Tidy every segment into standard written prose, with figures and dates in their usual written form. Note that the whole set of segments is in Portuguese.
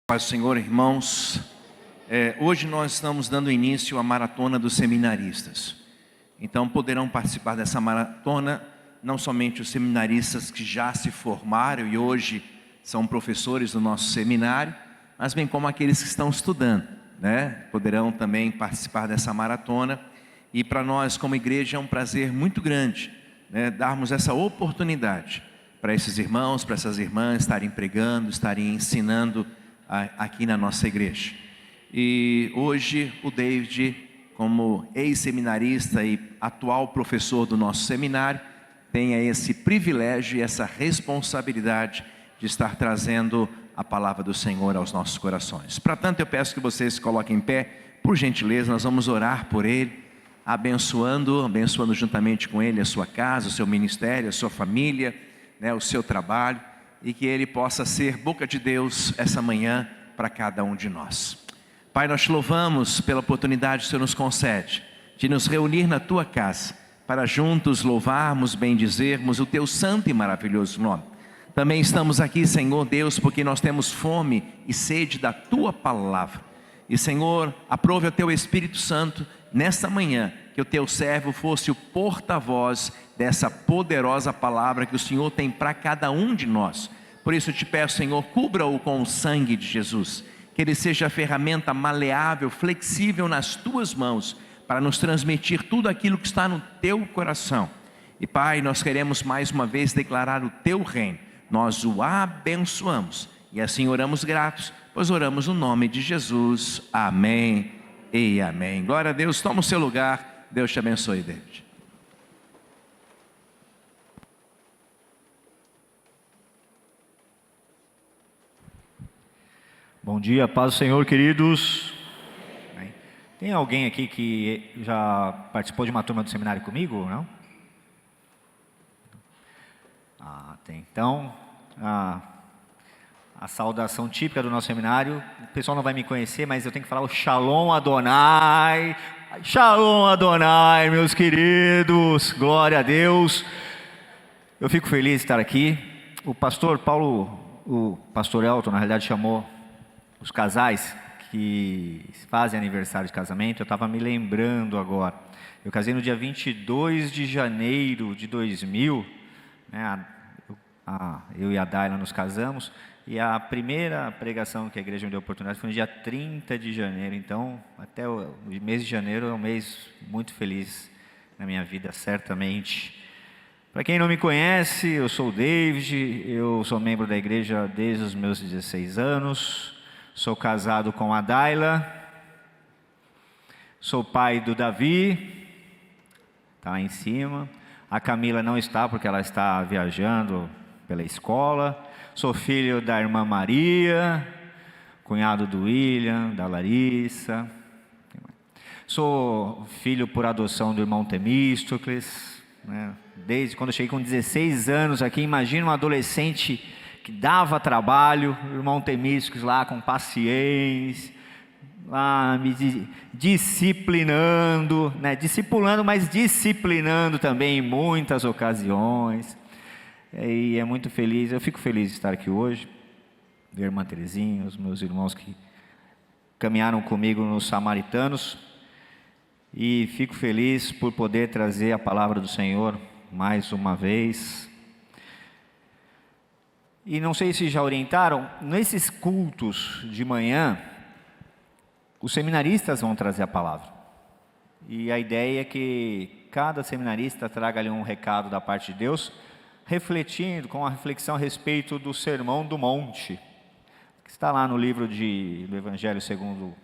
Paz do Senhor, irmãos. Hoje nós estamos dando início à maratona dos seminaristas. Então poderão participar dessa maratona não somente os seminaristas que já se formaram e hoje são professores do nosso seminário, mas bem como aqueles que estão estudando, né? Poderão também participar dessa maratona. E para nós como igreja é um prazer muito grande, né, darmos essa oportunidade para esses irmãos, para essas irmãs estarem pregando, estarem ensinando aqui na nossa igreja. E hoje o David, como ex-seminarista e atual professor do nosso seminário, tem esse privilégio e essa responsabilidade de estar trazendo a palavra do Senhor aos nossos corações. Para tanto, eu peço que vocês se coloquem em pé, por gentileza. Nós vamos orar por ele, abençoando juntamente com ele a sua casa, o seu ministério, a sua família, né, o seu trabalho, e que ele possa ser boca de Deus essa manhã para cada um de nós. Pai, nós te louvamos pela oportunidade que o Senhor nos concede de nos reunir na tua casa, para juntos louvarmos, bendizermos o teu santo e maravilhoso nome. Também estamos aqui, Senhor Deus, porque nós temos fome e sede da tua palavra. E Senhor, aprove o teu Espírito Santo nesta manhã, que o teu servo fosse o porta-voz dessa poderosa palavra que o Senhor tem para cada um de nós. Por isso eu te peço, Senhor, cubra-o com o sangue de Jesus, que ele seja a ferramenta maleável, flexível nas tuas mãos, para nos transmitir tudo aquilo que está no teu coração. E Pai, nós queremos mais uma vez declarar o teu reino, nós o abençoamos, e assim oramos gratos, pois oramos no nome de Jesus, amém e amém. Glória a Deus. Toma o seu lugar. Deus te abençoe, David. Bom dia, paz do Senhor, queridos. Tem alguém aqui que já participou de uma turma do seminário comigo, não? Tem. Então, a saudação típica do nosso seminário, o pessoal não vai me conhecer, mas eu tenho que falar o Shalom Adonai. Shalom Adonai, meus queridos, glória a Deus. Eu fico feliz de estar aqui. O pastor Paulo, o pastor Elton, na realidade chamou os casais que fazem aniversário de casamento. Eu estava me lembrando agora, eu casei no dia 22 de janeiro de 2000, né? Eu e a Daila nos casamos, e a primeira pregação que a igreja me deu oportunidade foi no dia 30 de janeiro, então até o mês de janeiro é um mês muito feliz na minha vida, certamente. Para quem não me conhece, eu sou o David, eu sou membro da igreja desde os meus 16 anos, sou casado com a Daila, sou pai do Davi, está lá em cima, a Camila não está porque ela está viajando pela escola, sou filho da irmã Maria, cunhado do William, da Larissa, sou filho por adoção do irmão Temístocles, né? Desde quando eu cheguei com 16 anos aqui, imagina um adolescente que dava trabalho, o irmão Temístocles lá com paciência, lá me disciplinando, né? Discipulando, mas disciplinando também em muitas ocasiões. E é muito feliz, eu fico feliz de estar aqui hoje, ver a irmã Terezinha, os meus irmãos que caminharam comigo nos Samaritanos, e fico feliz por poder trazer a palavra do Senhor mais uma vez. E não sei se já orientaram, nesses cultos de manhã, os seminaristas vão trazer a palavra, e a ideia é que cada seminarista traga ali um recado da parte de Deus, refletindo com a reflexão a respeito do Sermão do Monte, que está lá no livro do Evangelho segundo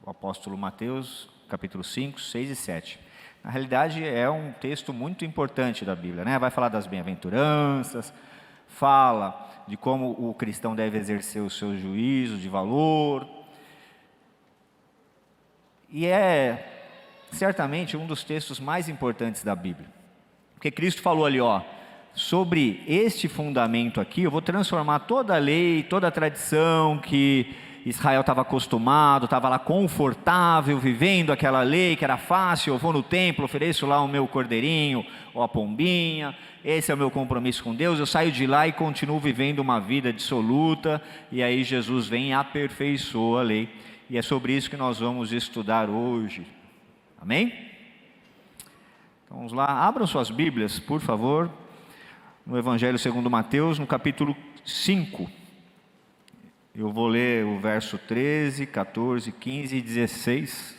o apóstolo Mateus, capítulo 5, 6 e 7. Na realidade é um texto muito importante da Bíblia, né? Vai falar das bem-aventuranças, fala de como o cristão deve exercer o seu juízo de valor, e é certamente um dos textos mais importantes da Bíblia, porque Cristo falou ali, sobre este fundamento aqui, eu vou transformar toda a lei, toda a tradição que Israel estava acostumado, estava lá confortável, vivendo aquela lei que era fácil. Eu vou no templo, ofereço lá o meu cordeirinho ou a pombinha, esse é o meu compromisso com Deus. Eu saio de lá e continuo vivendo uma vida dissoluta, e aí Jesus vem e aperfeiçoa a lei, e é sobre isso que nós vamos estudar hoje. Amém? Então vamos lá, abram suas Bíblias, por favor, no Evangelho segundo Mateus, no capítulo 5. Eu vou ler o verso 13, 14, 15 e 16.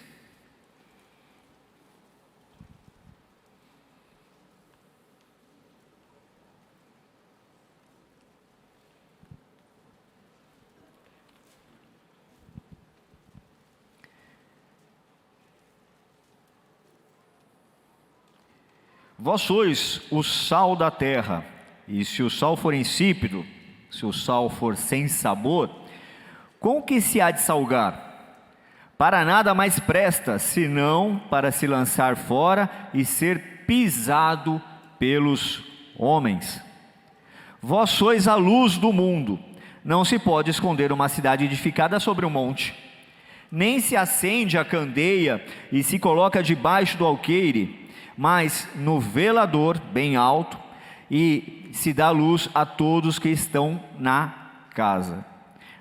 Vós sois o sal da terra, e se o sal for insípido, se o sal for sem sabor, com que se há de salgar? Para nada mais presta, senão para se lançar fora e ser pisado pelos homens. Vós sois a luz do mundo. Não se pode esconder uma cidade edificada sobre um monte, nem se acende a candeia e se coloca debaixo do alqueire, mas no velador bem alto, e se dá luz a todos que estão na casa.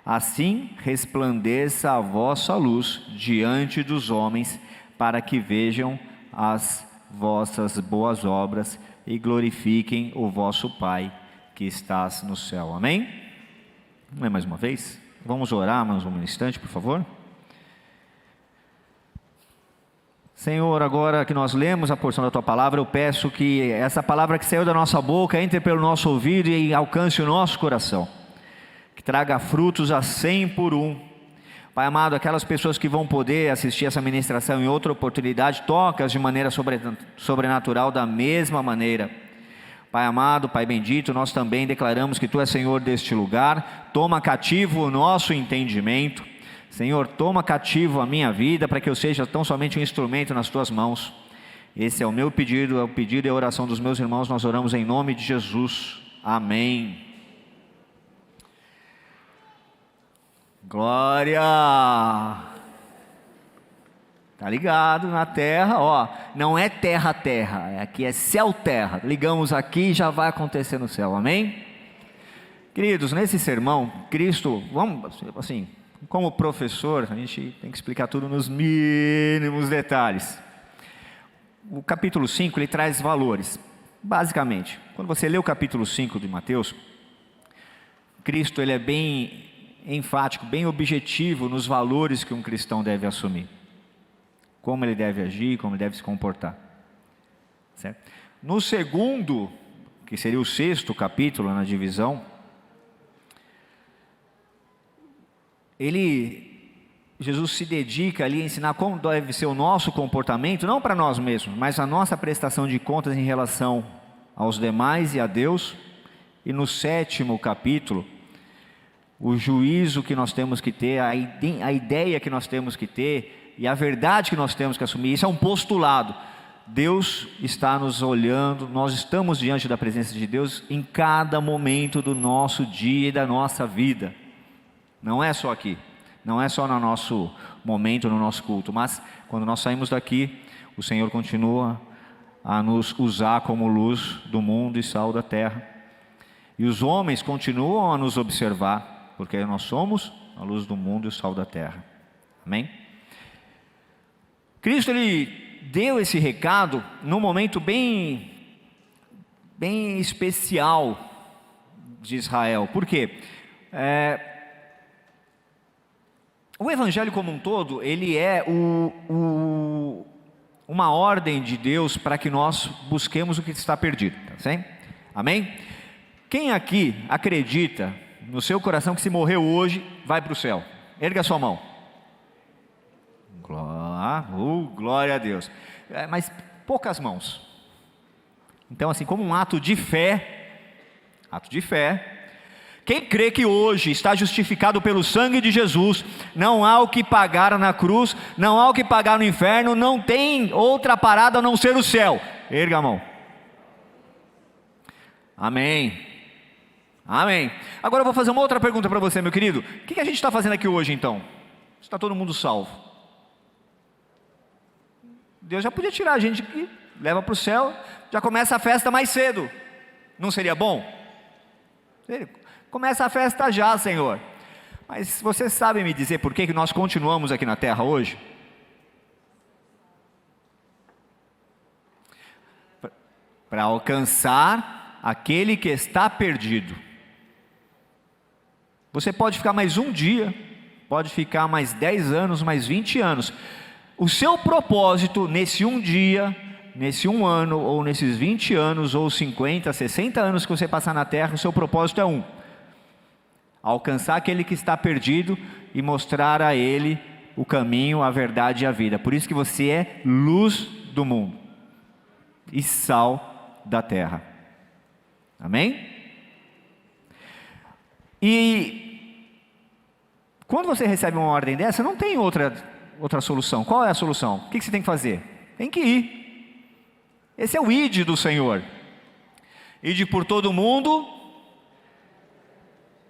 Assim resplandeça a vossa luz diante dos homens, para que vejam as vossas boas obras e glorifiquem o vosso Pai que estás no céu. Amém? Vamos ler mais uma vez? Vamos orar mais um instante, por favor. Senhor, agora que nós lemos a porção da Tua Palavra, eu peço que essa palavra que saiu da nossa boca entre pelo nosso ouvido e alcance o nosso coração, que traga frutos a 100 por um. Pai amado, aquelas pessoas que vão poder assistir essa ministração em outra oportunidade, toca-as de maneira sobrenatural da mesma maneira. Pai amado, Pai bendito, nós também declaramos que Tu és Senhor deste lugar. Toma cativo o nosso entendimento. Senhor, toma cativo a minha vida, para que eu seja tão somente um instrumento nas Tuas mãos. Esse é o meu pedido, é o pedido e a oração dos meus irmãos. Nós oramos em nome de Jesus. Amém. Glória! Tá ligado na terra, ó, não é terra, aqui é céu-terra. Ligamos aqui e já vai acontecer no céu, amém? Queridos, nesse sermão, Cristo, vamos, assim, como professor, a gente tem que explicar tudo nos mínimos detalhes. O capítulo 5, ele traz valores, basicamente. Quando você lê o capítulo 5 de Mateus, Cristo, ele é bem enfático, bem objetivo nos valores que um cristão deve assumir. Como ele deve agir, como ele deve se comportar. Certo? No segundo, que seria o 6º capítulo na divisão, Jesus se dedica ali a ensinar como deve ser o nosso comportamento, não para nós mesmos, mas a nossa prestação de contas em relação aos demais e a Deus. E no 7º capítulo, o juízo que nós temos que ter, a ideia que nós temos que ter e a verdade que nós temos que assumir. Isso é um postulado. Deus está nos olhando, nós estamos diante da presença de Deus em cada momento do nosso dia e da nossa vida. Não é só aqui, não é só no nosso momento, no nosso culto, mas quando nós saímos daqui, o Senhor continua a nos usar como luz do mundo e sal da terra. E os homens continuam a nos observar, porque nós somos a luz do mundo e o sal da terra. Amém? Cristo, ele deu esse recado num momento bem especial de Israel. Por quê? O Evangelho como um todo, ele é uma ordem de Deus para que nós busquemos o que está perdido. Tá certo? Amém? Quem aqui acredita no seu coração que se morreu hoje, vai para o céu? Erga a sua mão. Glória a Deus. Mas poucas mãos. Então, assim, como um ato de fé, quem crê que hoje está justificado pelo sangue de Jesus, não há o que pagar na cruz, não há o que pagar no inferno, não tem outra parada a não ser o céu. Erga a mão. Amém. Amém. Agora eu vou fazer uma outra pergunta para você, meu querido. O que a gente está fazendo aqui hoje, então? Está todo mundo salvo? Deus já podia tirar a gente aqui, leva para o céu, já começa a festa mais cedo. Não seria bom? Começa a festa já, Senhor. Mas você sabe me dizer por que nós continuamos aqui na terra hoje? Para alcançar aquele que está perdido. Você pode ficar mais um dia, pode ficar mais 10 anos, mais 20 anos. O seu propósito nesse um dia, nesse um ano, ou nesses 20 anos, ou 50, 60 anos que você passar na terra, o seu propósito é um: alcançar aquele que está perdido e mostrar a ele o caminho, a verdade e a vida. Por isso que você é luz do mundo e sal da terra. Amém? E quando você recebe uma ordem dessa, não tem outra solução. Qual é a solução? O que você tem que fazer? Tem que ir. Esse é o ide do Senhor. Ide por todo mundo,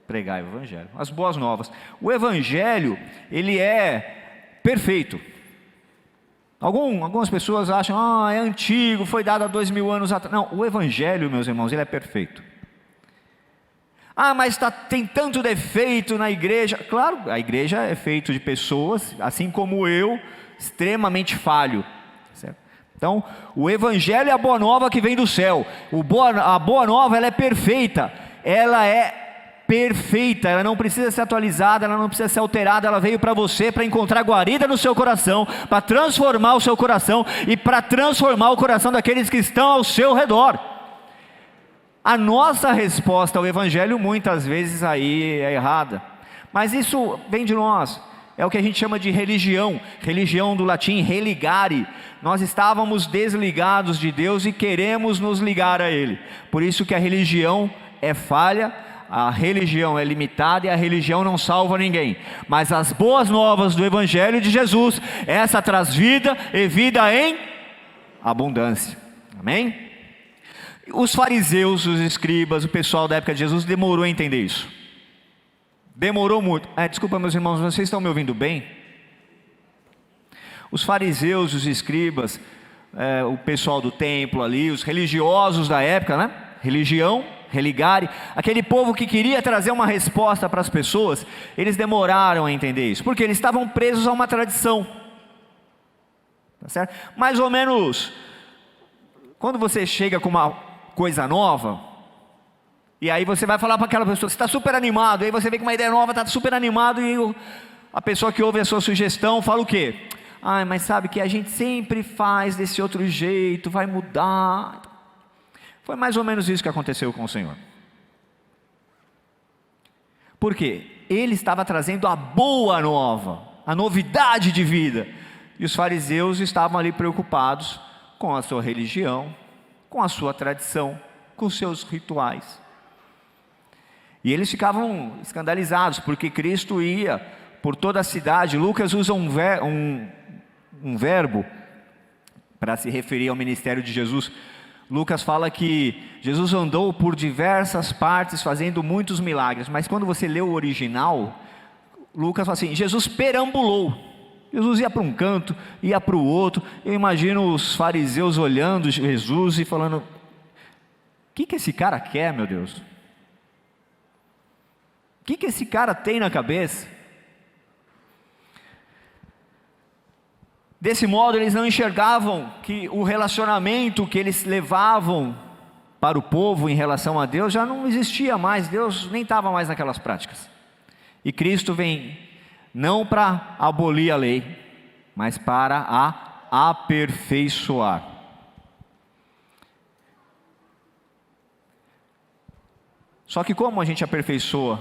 pregai o evangelho, as boas novas. O evangelho, ele é perfeito. Algumas pessoas acham, é antigo, foi dado há 2000 anos atrás. Não, o evangelho, meus irmãos, ele é perfeito. Mas tem tanto defeito na igreja. Claro, a igreja é feita de pessoas, assim como eu, extremamente falho, certo? Então, o evangelho é a boa nova que vem do céu. A boa nova, ela é perfeita. Ela é perfeita, ela não precisa ser atualizada, ela não precisa ser alterada. Ela veio para você para encontrar guarida no seu coração, para transformar o seu coração e para transformar o coração daqueles que estão ao seu redor. A nossa resposta ao evangelho muitas vezes aí é errada, mas isso vem de nós. É o que a gente chama de religião do latim religare. Nós estávamos desligados de Deus e queremos nos ligar a Ele. Por isso que a religião é falha, a religião é limitada e a religião não salva ninguém. Mas as boas novas do evangelho de Jesus, essa traz vida e vida em abundância. Amém? Os fariseus, os escribas, o pessoal da época de Jesus demorou a entender isso. Demorou muito. Desculpa, meus irmãos, vocês estão me ouvindo bem? Os fariseus, os escribas, o pessoal do templo ali, os religiosos da época, né? Religião, religare, aquele povo que queria trazer uma resposta para as pessoas, eles demoraram a entender isso, porque eles estavam presos a uma tradição. Tá certo? Mais ou menos, quando você chega com uma coisa nova, e aí você vai falar para aquela pessoa, você está super animado, aí você vem com uma ideia nova, está super animado, e a pessoa que ouve a sua sugestão fala o quê? Mas sabe que a gente sempre faz desse outro jeito, vai mudar. Foi mais ou menos isso que aconteceu com o Senhor. Por quê? Ele estava trazendo a boa nova, a novidade de vida, e os fariseus estavam ali preocupados com a sua religião, com a sua tradição, com os seus rituais. E eles ficavam escandalizados, porque Cristo ia por toda a cidade. Lucas usa um verbo para se referir ao ministério de Jesus. Lucas fala que Jesus andou por diversas partes fazendo muitos milagres, mas quando você lê o original, Lucas fala assim, Jesus perambulou. Jesus ia para um canto, ia para o outro. Eu imagino os fariseus olhando Jesus e falando, o que esse cara quer, meu Deus? O que esse cara tem na cabeça? Desse modo eles não enxergavam que o relacionamento que eles levavam para o povo em relação a Deus já não existia mais. Deus nem estava mais naquelas práticas. E Cristo vem não para abolir a lei, mas para a aperfeiçoar. Só que como a gente aperfeiçoa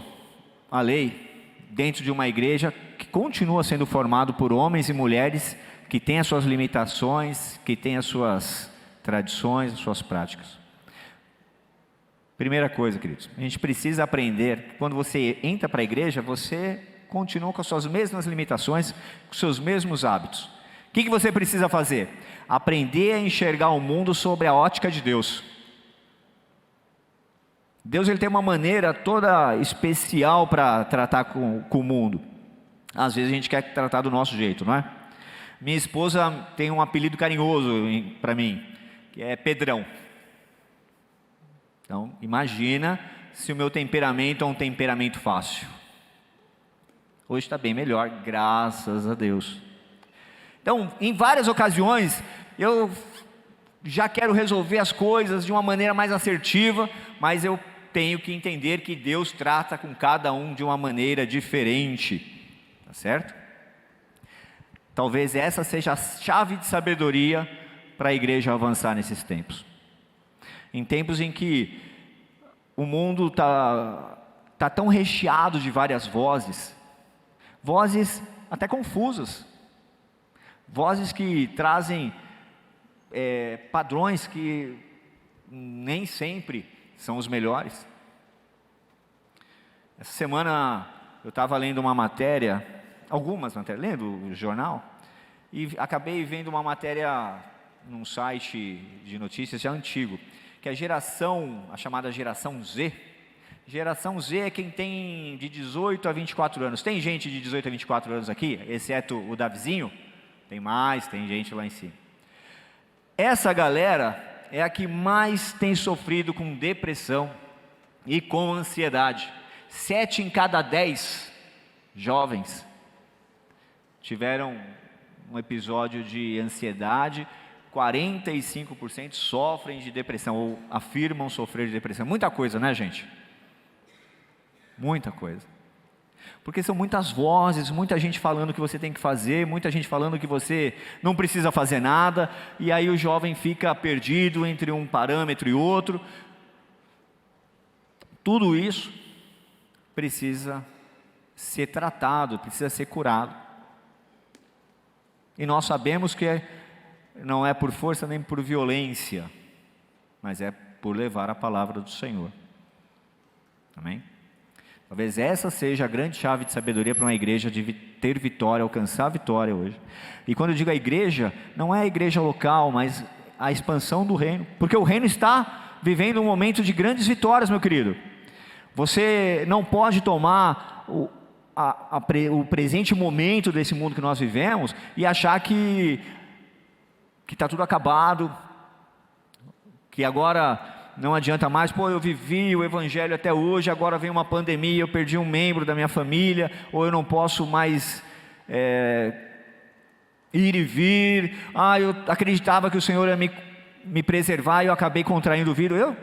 a lei dentro de uma igreja que continua sendo formado por homens e mulheres que têm as suas limitações, que têm as suas tradições, as suas práticas? Primeira coisa, queridos, a gente precisa aprender que quando você entra para a igreja, você continua com as suas mesmas limitações, com os seus mesmos hábitos. O que você precisa fazer? Aprender a enxergar o mundo sob a ótica de Deus. Deus ele tem uma maneira toda especial para tratar com o mundo. Às vezes a gente quer tratar do nosso jeito, não é? Minha esposa tem um apelido carinhoso para mim, que é Pedrão. Então, imagina se o meu temperamento é um temperamento fácil. Hoje está bem melhor, graças a Deus. Então, em várias ocasiões, eu já quero resolver as coisas de uma maneira mais assertiva, mas eu tenho que entender que Deus trata com cada um de uma maneira diferente, tá certo? Talvez essa seja a chave de sabedoria para a igreja avançar nesses tempos. Em tempos em que o mundo tá tão recheado de várias vozes até confusas, vozes que trazem padrões que nem sempre são os melhores. Essa semana eu estava lendo uma matéria, lendo o jornal, e acabei vendo uma matéria num site de notícias já antigo, que a chamada geração Z. Geração Z é quem tem de 18 a 24 anos. Tem gente de 18 a 24 anos aqui, exceto o Davizinho? Tem gente lá em cima. Essa galera é a que mais tem sofrido com depressão e com ansiedade. 7 em cada 10 jovens tiveram um episódio de ansiedade, 45% sofrem de depressão, ou afirmam sofrer de depressão. Muita coisa, né, gente? Muita coisa. Porque são muitas vozes, muita gente falando o que você tem que fazer, muita gente falando que você não precisa fazer nada, e aí o jovem fica perdido entre um parâmetro e outro. Tudo isso precisa ser tratado, precisa ser curado. E nós sabemos que não é por força nem por violência, mas é por levar a palavra do Senhor. Amém? Talvez essa seja a grande chave de sabedoria para uma igreja de ter vitória, alcançar a vitória hoje. E quando eu digo a igreja, não é a igreja local, mas a expansão do reino, porque o reino está vivendo um momento de grandes vitórias, meu querido. Você não pode tomar o presente momento desse mundo que nós vivemos e achar que está tudo acabado, que agora não adianta mais. Eu vivi o evangelho até hoje, agora vem uma pandemia, eu perdi um membro da minha família, ou eu não posso mais ir e vir. Eu acreditava que o Senhor ia me preservar e eu acabei contraindo o vírus. Eu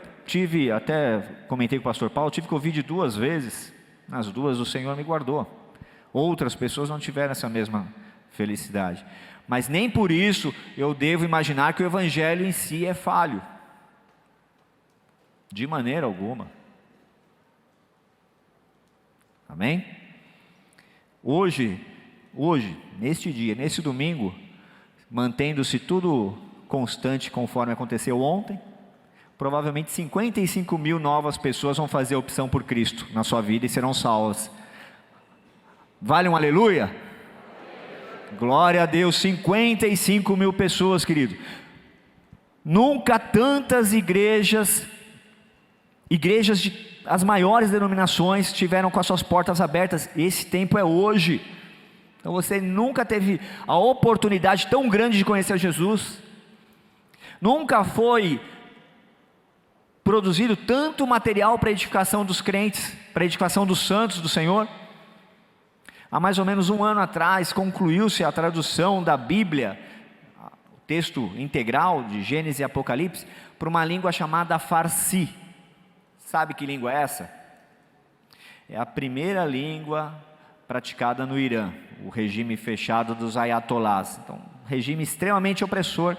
até comentei com o pastor Paulo, tive Covid 2 vezes, nas duas o Senhor me guardou. Outras pessoas não tiveram essa mesma felicidade, mas nem por isso eu devo imaginar que o evangelho em si é falho. De maneira alguma. Amém? Hoje, neste dia, nesse domingo, mantendo-se tudo constante conforme aconteceu ontem, provavelmente 55 mil novas pessoas vão fazer a opção por Cristo na sua vida e serão salvas. Vale um aleluia? Glória a Deus, 55 mil pessoas, querido. Nunca tantas igrejas de as maiores denominações tiveram com as suas portas abertas. Esse tempo é hoje. Então você nunca teve a oportunidade tão grande de conhecer Jesus. Nunca foi produzido tanto material para a edificação dos crentes, para a edificação dos santos do Senhor. Há mais ou menos um ano atrás concluiu-se a tradução da Bíblia, o texto integral de Gênesis e Apocalipse, para uma língua chamada Farsi. Sabe que língua é essa? É a primeira língua praticada no Irã, o regime fechado dos ayatolás. Então, um regime extremamente opressor,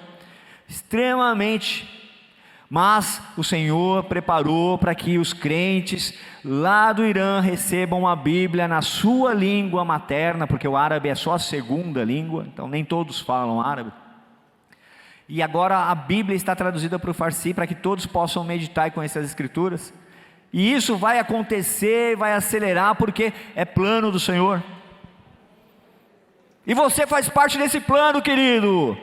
mas o Senhor preparou para que os crentes lá do Irã recebam a Bíblia na sua língua materna, porque o árabe é só a segunda língua, então nem todos falam árabe. E agora a Bíblia está traduzida para o Farsi, para que todos possam meditar e conhecer as Escrituras. E isso vai acontecer, vai acelerar, porque é plano do Senhor. E você faz parte desse plano, querido.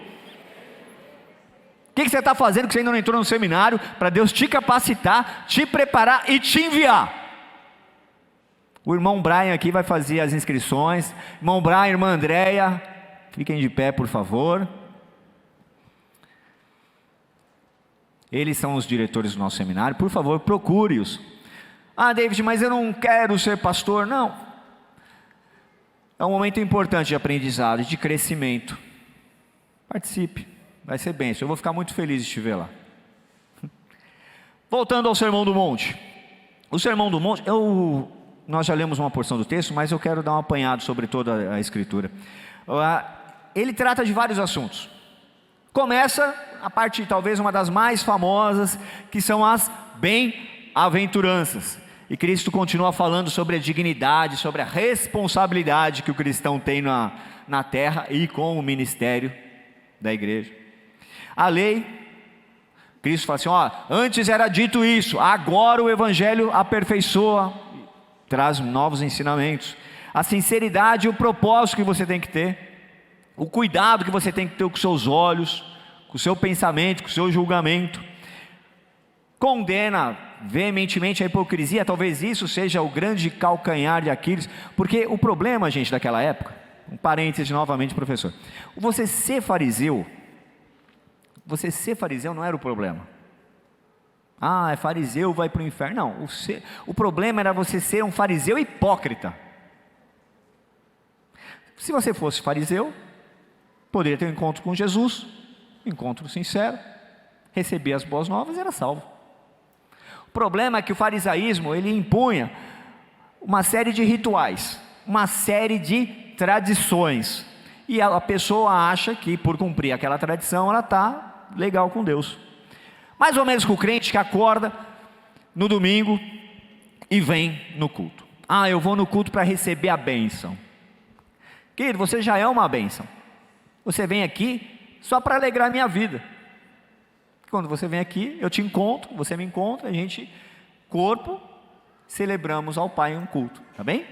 O que você está fazendo que você ainda não entrou no seminário para Deus te capacitar, te preparar e te enviar? O irmão Brian aqui vai fazer as inscrições. Irmão Brian, irmã Andréia, fiquem de pé, por favor. Eles são os diretores do nosso seminário. Por favor, procure-os. Ah, David, mas eu não quero ser pastor. Não. É um momento importante de aprendizado, de crescimento. Participe. Vai ser bênção. Eu vou ficar muito feliz de te ver lá. Voltando ao Sermão do Monte. O Sermão do Monte, nós já lemos uma porção do texto, mas eu quero dar um apanhado sobre toda a Escritura. Ele trata de vários assuntos. Começa a parte, talvez uma das mais famosas, que são as bem-aventuranças. E Cristo continua falando sobre a dignidade, sobre a responsabilidade que o cristão tem na terra e com o ministério da igreja. A lei, Cristo fala assim, antes era dito isso, agora o Evangelho aperfeiçoa, traz novos ensinamentos. A sinceridade e o propósito que você tem que ter, o cuidado que você tem que ter com os seus olhos, com o seu pensamento, com o seu julgamento. Condena veementemente a hipocrisia. Talvez isso seja o grande calcanhar de Aquiles, porque o problema, gente, daquela época, um parênteses novamente, professor, você ser fariseu não era o problema. É fariseu, vai para o inferno. Não, o problema era você ser um fariseu hipócrita. Se você fosse fariseu, poderia ter um encontro com Jesus, encontro sincero, receber as boas novas e era salvo. O problema é que o farisaísmo, ele impunha uma série de rituais, uma série de tradições, e a pessoa acha que por cumprir aquela tradição ela está legal com Deus. Mais ou menos com o crente que acorda no domingo e vem no culto. Eu vou no culto para receber a bênção. Querido, você já é uma bênção. Você vem aqui só para alegrar a minha vida. Quando você vem aqui, eu te encontro, você me encontra, a gente, corpo, celebramos ao Pai em um culto, tá bem?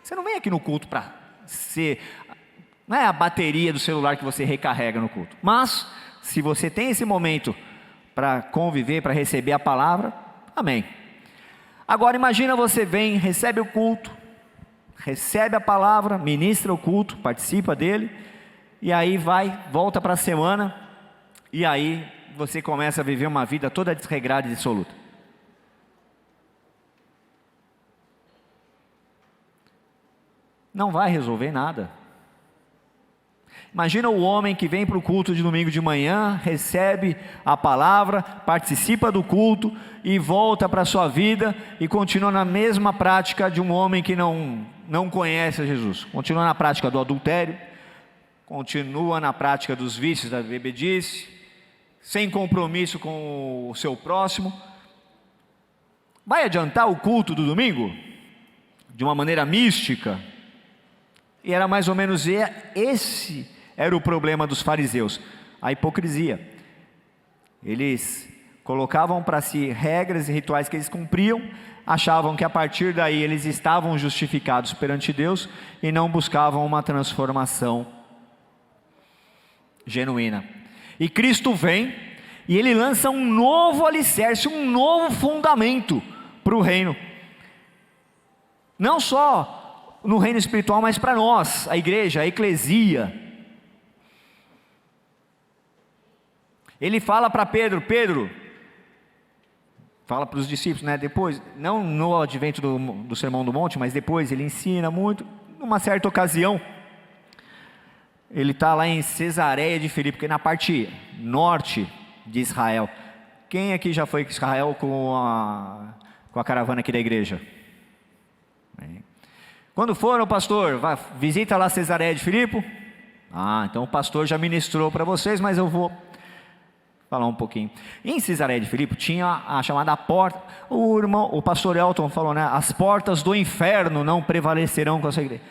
Você não vem aqui no culto para ser, não é a bateria do celular que você recarrega no culto, mas se você tem esse momento para conviver, para receber a palavra, amém. Agora imagina, você vem, recebe o culto, recebe a palavra, ministra o culto, participa dele, e aí volta para a semana, e aí você começa a viver uma vida toda desregrada e dissoluta. Não vai resolver nada. Imagina o homem que vem para o culto de domingo de manhã, recebe a palavra, participa do culto e volta para a sua vida e continua na mesma prática de um homem que não conhece a Jesus. Continua na prática do adultério, continua na prática dos vícios da bebedice, sem compromisso com o seu próximo. Vai adiantar o culto do domingo? De uma maneira mística? E era mais ou menos esse era o problema dos fariseus, a hipocrisia. Eles colocavam para si regras e rituais que eles cumpriam, achavam que a partir daí eles estavam justificados perante Deus e não buscavam uma transformação genuína. E Cristo vem e ele lança um novo alicerce, um novo fundamento para o reino, não só no reino espiritual, mas para nós, a igreja, a eclesia. Ele fala para Pedro, fala para os discípulos, depois, não no advento do Sermão do Monte, mas depois ele ensina muito. Numa certa ocasião, ele está lá em Cesareia de Filipe, que é na parte norte de Israel. Quem aqui já foi em Israel com a caravana aqui da igreja? Quando foram, pastor, visita lá Cesareia de Filipe? Então o pastor já ministrou para vocês, mas eu vou falar um pouquinho. Em Cesareia de Filipe tinha a chamada porta. O pastor Elton falou, as portas do inferno não prevalecerão contra a igreja.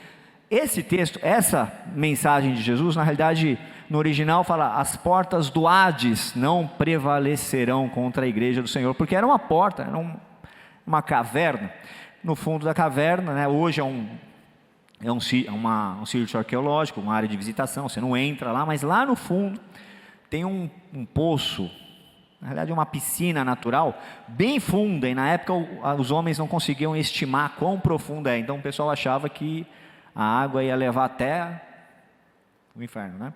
Esse texto, essa mensagem de Jesus, na realidade, no original fala, as portas do Hades não prevalecerão contra a igreja do Senhor, porque era uma porta, era uma caverna. No fundo da caverna, hoje é um sítio arqueológico, uma área de visitação, você não entra lá, mas lá no fundo tem um poço, na verdade uma piscina natural, bem funda, e na época os homens não conseguiam estimar quão profunda é, então o pessoal achava que a água ia levar até o inferno, né?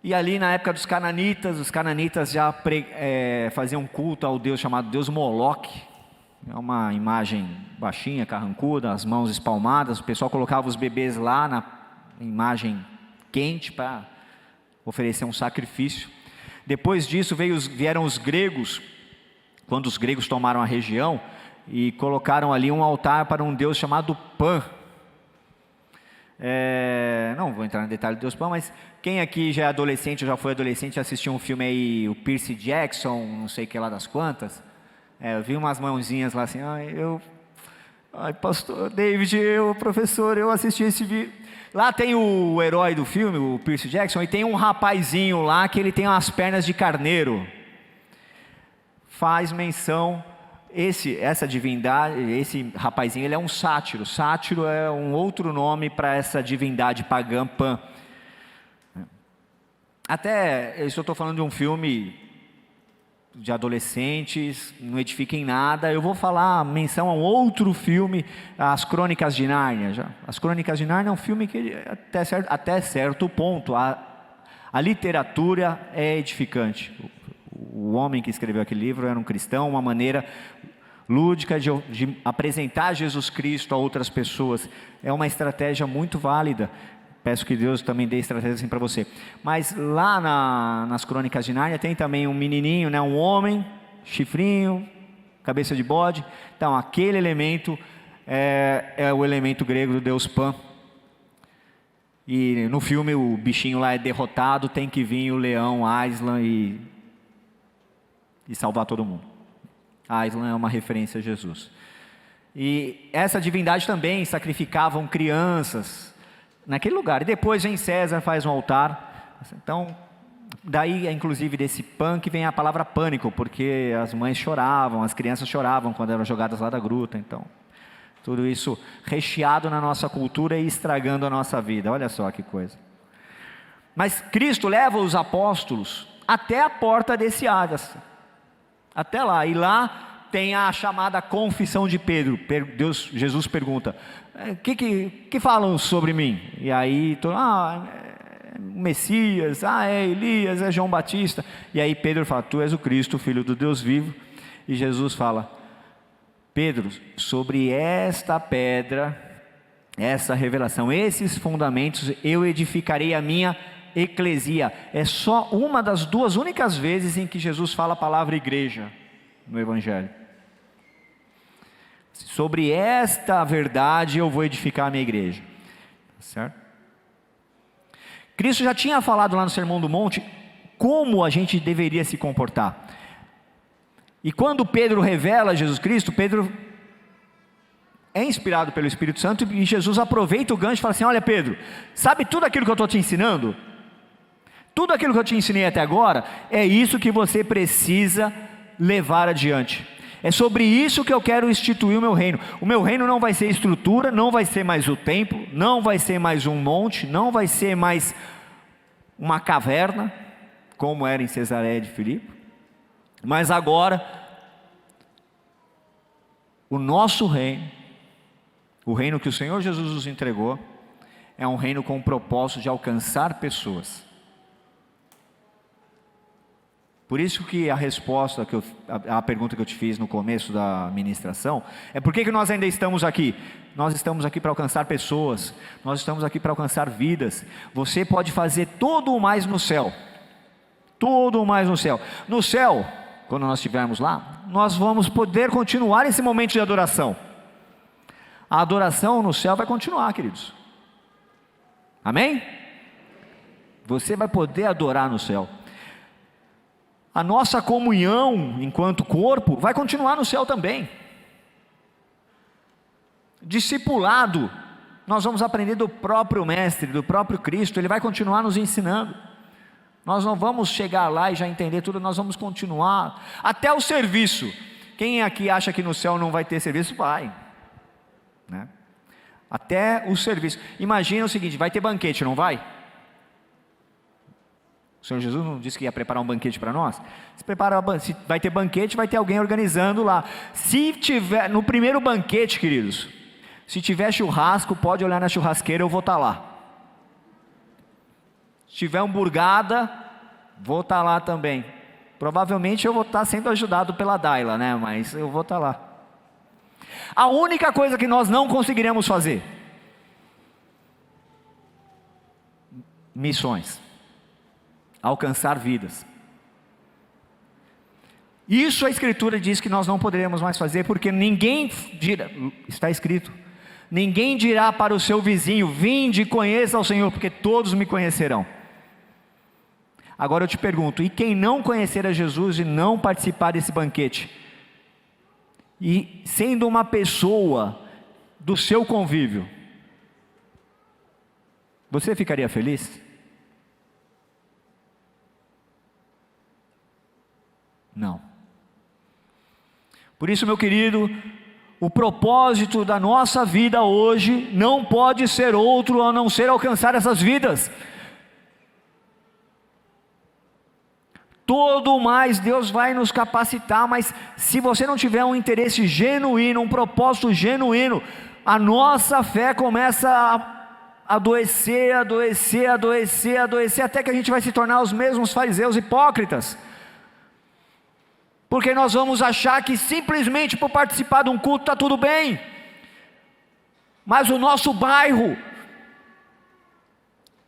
E ali na época dos cananitas, os cananitas já faziam culto ao deus chamado Deus Moloque. É uma imagem baixinha, carrancuda, as mãos espalmadas, o pessoal colocava os bebês lá na imagem quente para oferecer um sacrifício. Depois disso vieram os gregos, quando os gregos tomaram a região, e colocaram ali um altar para um deus chamado Pan. Não vou entrar no detalhe do Deus Pan, mas quem aqui já é adolescente ou já foi adolescente assistiu um filme aí, o Percy Jackson, não sei o que lá das quantas? Eu vi umas mãozinhas lá assim, pastor David, professor, eu assisti esse vídeo. Lá tem o herói do filme, o Percy Jackson, e tem um rapazinho lá que ele tem umas pernas de carneiro. Faz menção, essa divindade, esse rapazinho, ele é um sátiro. Sátiro é um outro nome para essa divindade pagã Pan. Até, eu estou falando de um filme de adolescentes, não edifica em nada. Eu vou falar menção a um outro filme, As Crônicas de Nárnia. As Crônicas de Nárnia é um filme que até certo ponto a literatura é edificante. O homem que escreveu aquele livro era um cristão, uma maneira lúdica de apresentar Jesus Cristo a outras pessoas. É uma estratégia muito válida. Peço que Deus também dê estratégia assim para você. Mas lá nas Crônicas de Nárnia tem também um menininho, né, um homem, chifrinho, cabeça de bode. Então aquele elemento é o elemento grego do deus Pan. E no filme o bichinho lá é derrotado, tem que vir o leão Aslan e salvar todo mundo. Aslan é uma referência a Jesus. E essa divindade também sacrificavam crianças naquele lugar, e depois vem César, faz um altar. Então, daí inclusive desse Pan que vem a palavra pânico, porque as mães choravam, as crianças choravam quando eram jogadas lá da gruta. Então, tudo isso recheado na nossa cultura e estragando a nossa vida, olha só que coisa. Mas Cristo leva os apóstolos até a porta desse Hades, até lá, e lá tem a chamada confissão de Pedro. Jesus pergunta, que falam sobre mim? E aí, Messias, é Elias, é João Batista. E aí Pedro fala, tu és o Cristo, filho do Deus vivo. E Jesus fala, Pedro, sobre esta pedra, essa revelação, esses fundamentos, eu edificarei a minha eclesia. É só uma das duas únicas vezes em que Jesus fala a palavra igreja no Evangelho. Sobre esta verdade eu vou edificar a minha igreja, certo? Cristo já tinha falado lá no Sermão do Monte como a gente deveria se comportar. E quando Pedro revela Jesus Cristo, Pedro é inspirado pelo Espírito Santo e Jesus aproveita o gancho e fala assim, olha Pedro, sabe tudo aquilo que eu estou te ensinando? Tudo aquilo que eu te ensinei até agora, é isso que você precisa levar adiante. É sobre isso que eu quero instituir o meu reino. O meu reino não vai ser estrutura, não vai ser mais o templo, não vai ser mais um monte, não vai ser mais uma caverna, como era em Cesareia de Filipe. Mas agora, o nosso reino, o reino que o Senhor Jesus nos entregou, é um reino com o propósito de alcançar pessoas. Por isso que a resposta, a pergunta que eu te fiz no começo da ministração, é por que nós ainda estamos aqui? Nós estamos aqui para alcançar pessoas, nós estamos aqui para alcançar vidas. Você pode fazer tudo o mais no céu, tudo o mais no céu. No céu, quando nós estivermos lá, nós vamos poder continuar esse momento de adoração. A adoração no céu vai continuar, queridos. Amém? Você vai poder adorar no céu. A nossa comunhão enquanto corpo vai continuar no céu também. Discipulado, nós vamos aprender do próprio Mestre, do próprio Cristo, Ele vai continuar nos ensinando. Nós não vamos chegar lá e já entender tudo, nós vamos continuar. Até o serviço. Quem aqui acha que no céu não vai ter serviço? Vai, né? Até o serviço. Imagina o seguinte, vai ter banquete, não vai? Senhor Jesus não disse que ia preparar um banquete para nós? Se vai ter banquete, vai ter alguém organizando lá. Se tiver, no primeiro banquete, queridos, se tiver churrasco, pode olhar na churrasqueira, eu vou estar lá. Se tiver hamburgada, vou estar lá também. Provavelmente eu vou estar sendo ajudado pela Daila, né? Mas eu vou estar lá. A única coisa que nós não conseguiremos fazer: missões, alcançar vidas. Isso a Escritura diz que nós não poderemos mais fazer, porque ninguém dirá, está escrito, ninguém dirá para o seu vizinho: vinde e conheça ao Senhor, porque todos me conhecerão. Agora eu te pergunto, e quem não conhecer a Jesus e não participar desse banquete, e sendo uma pessoa do seu convívio, você ficaria feliz? Não. Por isso, meu querido, o propósito da nossa vida hoje não pode ser outro a não ser alcançar essas vidas. Todo mais Deus vai nos capacitar, mas se você não tiver um interesse genuíno, um propósito genuíno, a nossa fé começa a adoecer, até que a gente vai se tornar os mesmos fariseus hipócritas. Porque nós vamos achar que simplesmente por participar de um culto está tudo bem, mas o nosso bairro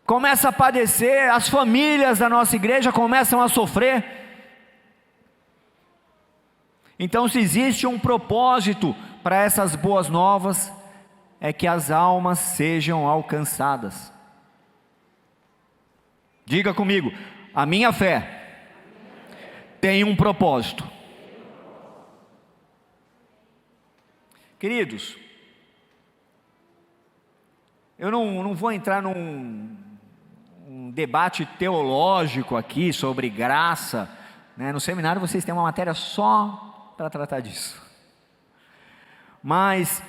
começa a padecer, as famílias da nossa igreja começam a sofrer. Então, se existe um propósito para essas boas novas, é que as almas sejam alcançadas. Diga comigo: a minha fé tem um propósito. Queridos, eu não vou entrar num debate teológico aqui sobre graça, né? No seminário vocês têm uma matéria só para tratar disso. Mas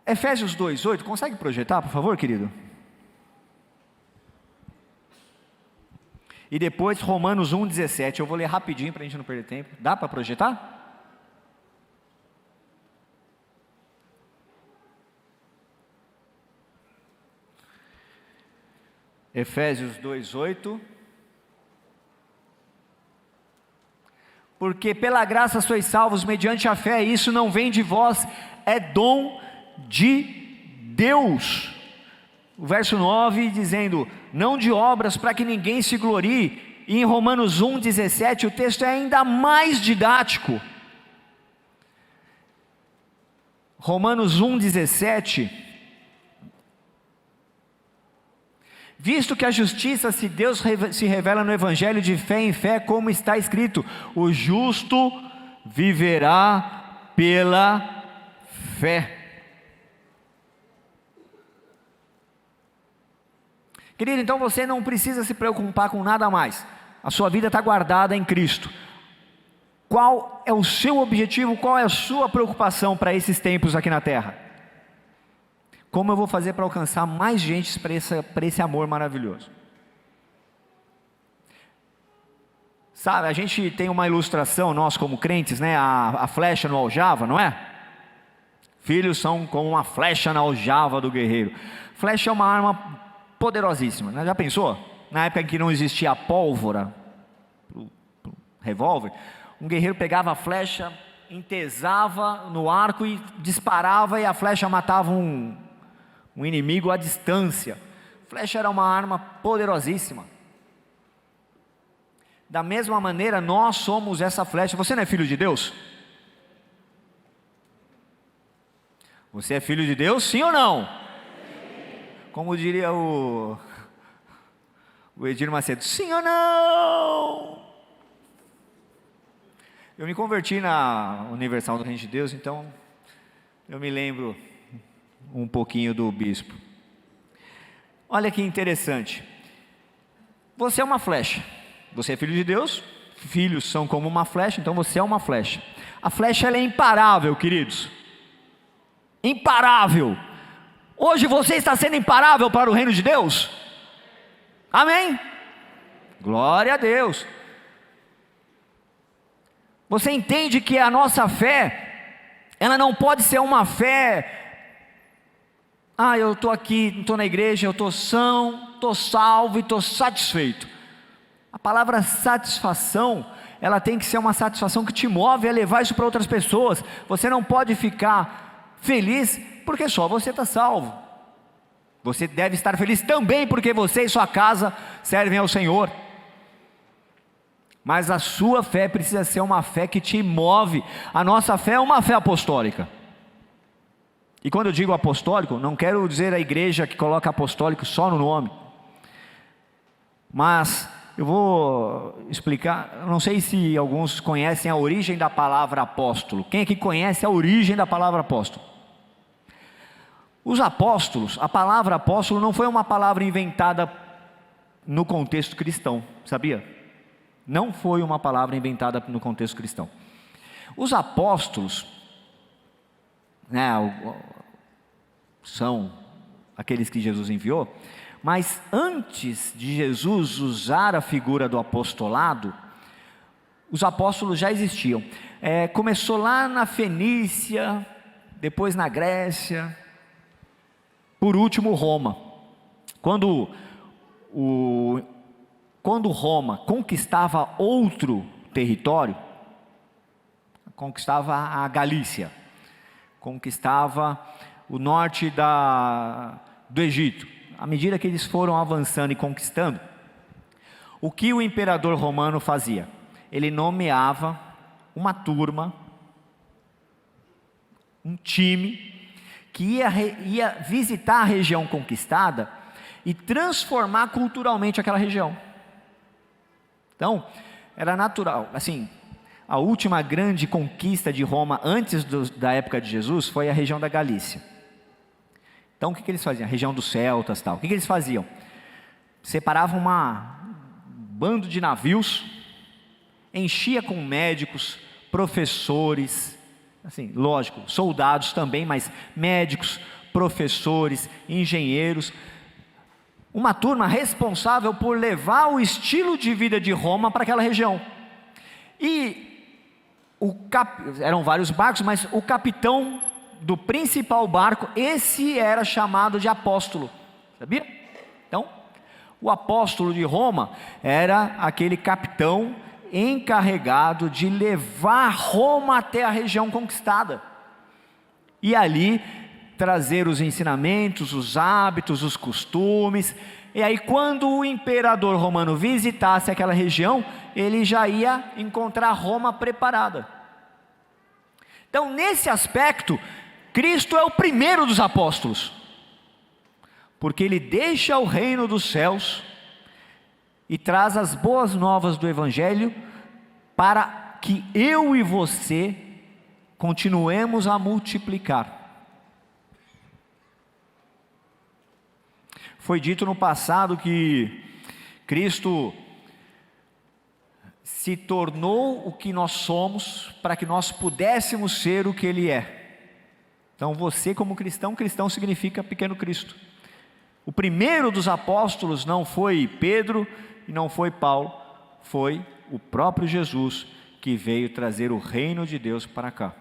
Efésios 2:8, consegue projetar, por favor, querido? E depois Romanos 1:17, eu vou ler rapidinho para a gente não perder tempo. Dá para projetar? Efésios 2:8. Porque pela graça sois salvos mediante a fé, e isso não vem de vós, é dom de Deus. O verso 9 dizendo, não de obras para que ninguém se glorie. E em Romanos 1:17 o texto é ainda mais didático. Romanos 1:17, visto que a justiça de Deus se revela no evangelho de fé em fé, como está escrito, o justo viverá pela fé. Querido, então você não precisa se preocupar com nada mais, a sua vida está guardada em Cristo. Qual é o seu objetivo, qual é a sua preocupação para esses tempos aqui na terra? Como eu vou fazer para alcançar mais gente para esse amor maravilhoso? Sabe, a gente tem uma ilustração, nós como crentes, né? A flecha no aljava, não é? Filhos são como uma flecha na aljava do guerreiro. Flecha é uma arma poderosíssima, né? Já pensou? Na época em que não existia a pólvora, revólver, um guerreiro pegava a flecha, entesava no arco e disparava, e a flecha matava um inimigo à distância. Flecha era uma arma poderosíssima. Da mesma maneira, nós somos essa flecha. Você não é filho de Deus? Você é filho de Deus, sim ou não? Como diria o Edir Macedo, sim ou não? Eu me converti na Universal do Reino de Deus, então eu me lembro um pouquinho do bispo. Olha que interessante, você é uma flecha, você é filho de Deus, filhos são como uma flecha, então você é uma flecha. A flecha ela é imparável, queridos, imparável. Hoje você está sendo imparável para o reino de Deus? Amém? Glória a Deus. Você entende que a nossa fé, ela não pode ser uma fé, eu estou aqui, estou na igreja, eu estou são, estou salvo e estou satisfeito. A palavra satisfação, ela tem que ser uma satisfação que te move a levar isso para outras pessoas. Você não pode ficar feliz porque só você está salvo. Você deve estar feliz também porque você e sua casa servem ao Senhor. Mas a sua fé precisa ser uma fé que te move. A nossa fé é uma fé apostólica. E quando eu digo apostólico, não quero dizer a igreja que coloca apostólico só no nome. Mas eu vou explicar, eu não sei se alguns conhecem a origem da palavra apóstolo. Quem aqui conhece a origem da palavra apóstolo? Os apóstolos, a palavra apóstolo não foi uma palavra inventada no contexto cristão, sabia? Não foi uma palavra inventada no contexto cristão. Os apóstolos, são aqueles que Jesus enviou, mas antes de Jesus usar a figura do apostolado, os apóstolos já existiam. Começou lá na Fenícia, depois na Grécia, por último Roma. Quando Roma conquistava outro território, conquistava a Galícia, conquistava o norte do Egito, à medida que eles foram avançando e conquistando, o que o imperador romano fazia? Ele nomeava uma turma, um time, que ia visitar a região conquistada e transformar culturalmente aquela região. Então, era natural, assim, a última grande conquista de Roma antes da época de Jesus foi a região da Galícia. Então o que eles faziam? A região dos celtas, tal. O que eles faziam? Separavam um bando de navios, enchia com médicos, professores, assim, lógico, soldados também, mas médicos, professores, engenheiros, uma turma responsável por levar o estilo de vida de Roma para aquela região. E eram vários barcos, mas o capitão do principal barco, esse era chamado de apóstolo, sabia? Então, o apóstolo de Roma era aquele capitão encarregado de levar Roma até a região conquistada, e ali trazer os ensinamentos, os hábitos, os costumes. E aí quando o imperador romano visitasse aquela região, ele já ia encontrar Roma preparada. Então, nesse aspecto, Cristo é o primeiro dos apóstolos, porque ele deixa o reino dos céus e traz as boas novas do Evangelho para que eu e você continuemos a multiplicar. Foi dito no passado que Cristo se tornou o que nós somos para que nós pudéssemos ser o que Ele é. Então você como cristão, cristão significa pequeno Cristo. O primeiro dos apóstolos não foi Pedro e não foi Paulo, foi o próprio Jesus que veio trazer o reino de Deus para cá.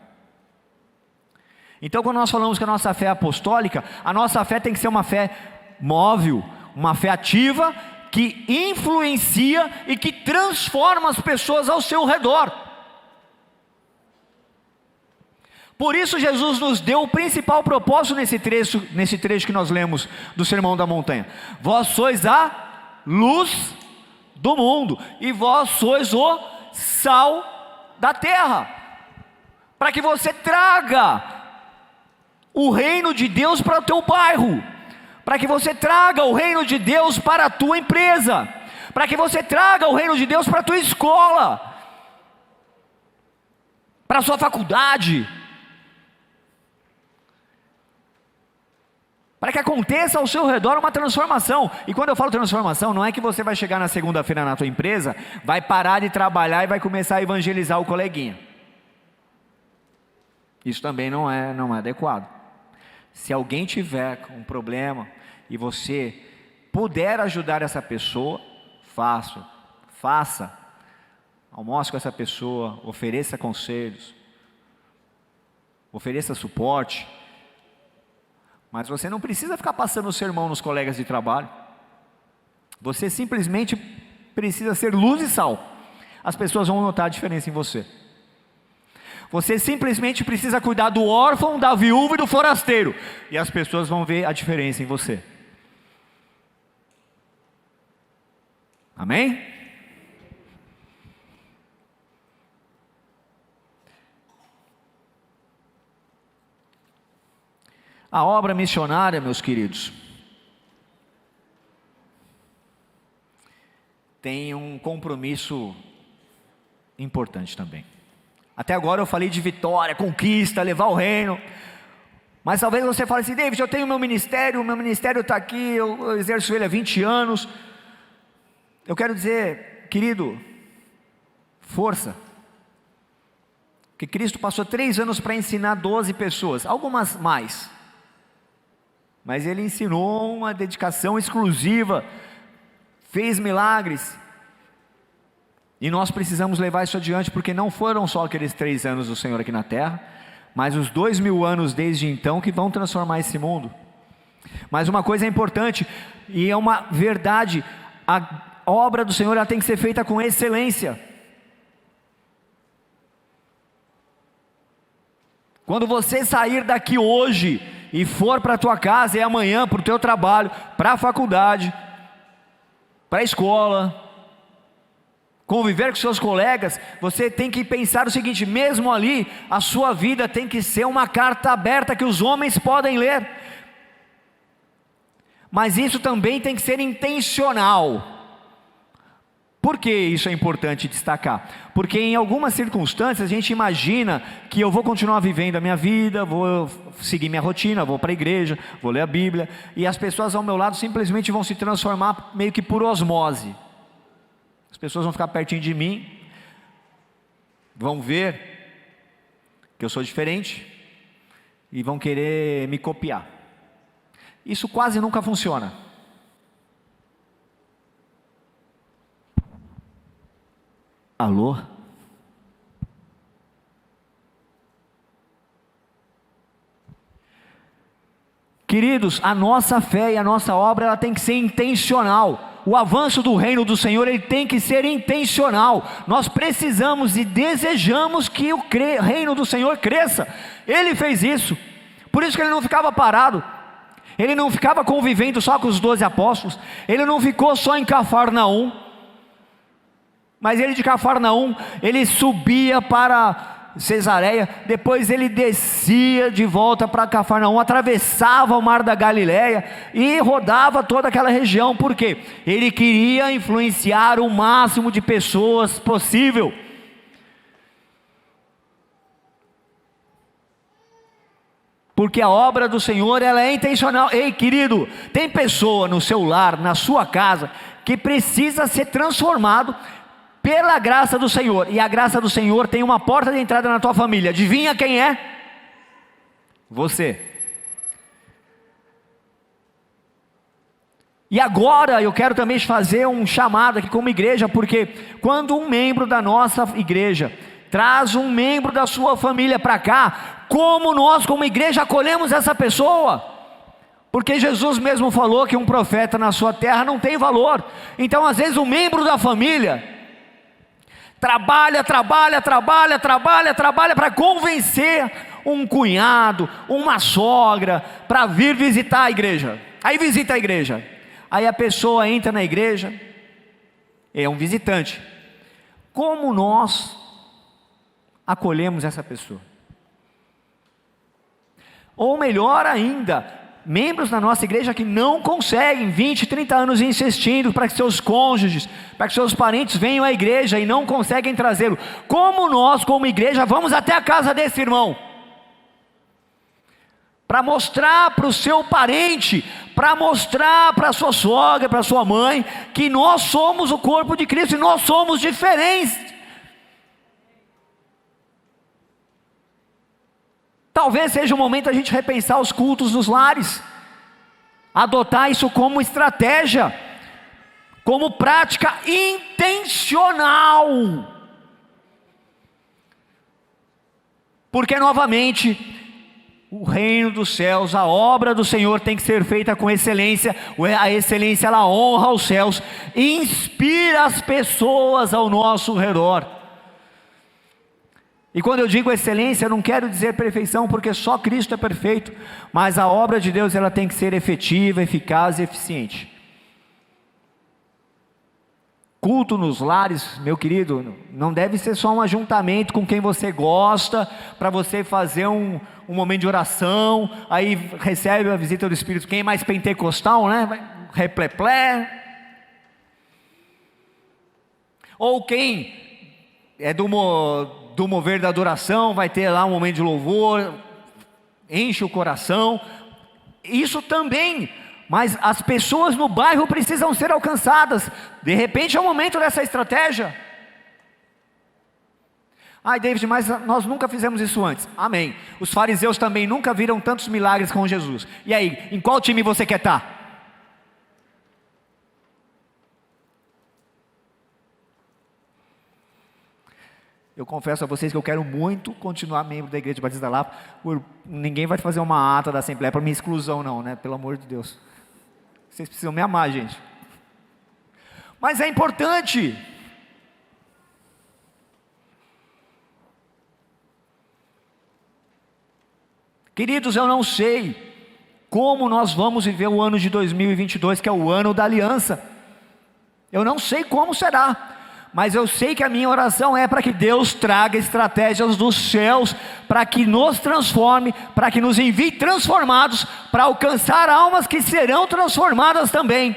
Então quando nós falamos que a nossa fé é apostólica, a nossa fé tem que ser uma fé móvel, uma fé ativa, que influencia e que transforma as pessoas ao seu redor. Por isso Jesus nos deu o principal propósito nesse trecho que nós lemos do Sermão da Montanha. Vós sois a luz do mundo, e vós sois o sal da terra, para que você traga o reino de Deus para o teu bairro, para que você traga o reino de Deus para a tua empresa, para que você traga o reino de Deus para a tua escola, para a sua faculdade, para que aconteça ao seu redor uma transformação. E quando eu falo transformação, não é que você vai chegar na segunda-feira na tua empresa, vai parar de trabalhar e vai começar a evangelizar o coleguinha. Isso também não é adequado. Se alguém tiver um problema e você puder ajudar essa pessoa, faça. Almoce com essa pessoa, ofereça conselhos, ofereça suporte. Mas você não precisa ficar passando o sermão nos colegas de trabalho. Você simplesmente precisa ser luz e sal. As pessoas vão notar a diferença em você. Você simplesmente precisa cuidar do órfão, da viúva e do forasteiro, e as pessoas vão ver a diferença em você. Amém? A obra missionária, meus queridos, tem um compromisso importante também. Até agora eu falei de vitória, conquista, levar o reino. Mas talvez você fale assim: David, eu tenho o meu ministério está aqui, eu exerço ele há 20 anos. Eu quero dizer, querido, força. Porque Cristo passou 3 anos para ensinar 12 pessoas, algumas mais. Mas Ele ensinou uma dedicação exclusiva, fez milagres. E nós precisamos levar isso adiante, porque não foram só aqueles 3 anos do Senhor aqui na terra, mas os 2000 anos desde então que vão transformar esse mundo. Mas uma coisa é importante, e é uma verdade: a obra do Senhor ela tem que ser feita com excelência. Quando você sair daqui hoje e for para a tua casa, e amanhã para o teu trabalho, para a faculdade, para a escola, conviver com seus colegas, você tem que pensar o seguinte: mesmo ali, a sua vida tem que ser uma carta aberta que os homens podem ler. Mas isso também tem que ser intencional. Por que isso é importante destacar? Porque em algumas circunstâncias a gente imagina que eu vou continuar vivendo a minha vida, vou seguir minha rotina, vou para a igreja, vou ler a Bíblia, e as pessoas ao meu lado simplesmente vão se transformar meio que por osmose. As pessoas vão ficar pertinho de mim, vão ver que eu sou diferente e vão querer me copiar. Isso quase nunca funciona. Alô? Queridos, a nossa fé e a nossa obra ela tem que ser intencional. O avanço do reino do Senhor ele tem que ser intencional. Nós precisamos e desejamos que o reino do Senhor cresça. Ele fez isso. Por isso que ele não ficava parado. Ele não ficava convivendo só com os 12 apóstolos. Ele não ficou só em Cafarnaum. Mas ele de Cafarnaum, ele subia para Cesareia, depois ele descia de volta para Cafarnaum, atravessava o mar da Galileia e rodava toda aquela região. Por quê? Ele queria influenciar o máximo de pessoas possível. Porque a obra do Senhor ela é intencional. Ei, querido, tem pessoa no seu lar, na sua casa, que precisa ser transformado pela graça do Senhor, e a graça do Senhor tem uma porta de entrada na tua família. Adivinha quem é? Você. E agora eu quero também fazer um chamado aqui como igreja, porque quando um membro da nossa igreja traz um membro da sua família para cá, como nós como igreja acolhemos essa pessoa? Porque Jesus mesmo falou que um profeta na sua terra não tem valor. Então às vezes um membro da família trabalha para convencer um cunhado, uma sogra, para vir visitar a igreja. Aí visita a igreja, aí a pessoa entra na igreja, é um visitante. Como nós acolhemos essa pessoa? Ou melhor ainda, membros da nossa igreja que não conseguem 20, 30 anos insistindo para que seus cônjuges, para que seus parentes venham à igreja e não conseguem trazê-lo. Como nós, como igreja, vamos até a casa desse irmão para mostrar para o seu parente, para mostrar para a sua sogra, para a sua mãe, que nós somos o corpo de Cristo e nós somos diferentes. Talvez seja o momento a gente repensar os cultos nos lares. adotar isso como estratégia, como prática intencional. Porque novamente, o reino dos céus, a obra do Senhor tem que ser feita com excelência. A excelência, ela honra os céus, inspira as pessoas ao nosso redor. E quando eu digo excelência, eu não quero dizer perfeição, porque só Cristo é perfeito, mas a obra de Deus, ela tem que ser efetiva, eficaz e eficiente. Culto nos lares, meu querido, não deve ser só um ajuntamento com quem você gosta, para você fazer um momento de oração, aí recebe a visita do Espírito. Quem é mais pentecostal, né? Repleplé. Ou quem é do mover da adoração, vai ter lá um momento de louvor, enche o coração. Isso também. Mas as pessoas no bairro precisam ser alcançadas. De repente é o momento dessa estratégia. Ai, David, mas nós nunca fizemos isso antes. Amém. Os fariseus também nunca viram tantos milagres com Jesus. E aí, em qual time você quer estar? Eu confesso a vocês que eu quero muito continuar membro da Igreja Batista da Lapa. Ninguém vai fazer uma ata da Assembleia para minha exclusão não, né? Pelo amor de Deus. Vocês precisam me amar, gente. Mas é importante. Queridos, eu não sei como nós vamos viver o ano de 2022, que é o ano da aliança. Eu não sei como será. Mas eu sei que a minha oração é para que Deus traga estratégias dos céus, para que nos transforme, para que nos envie transformados, para alcançar almas que serão transformadas também.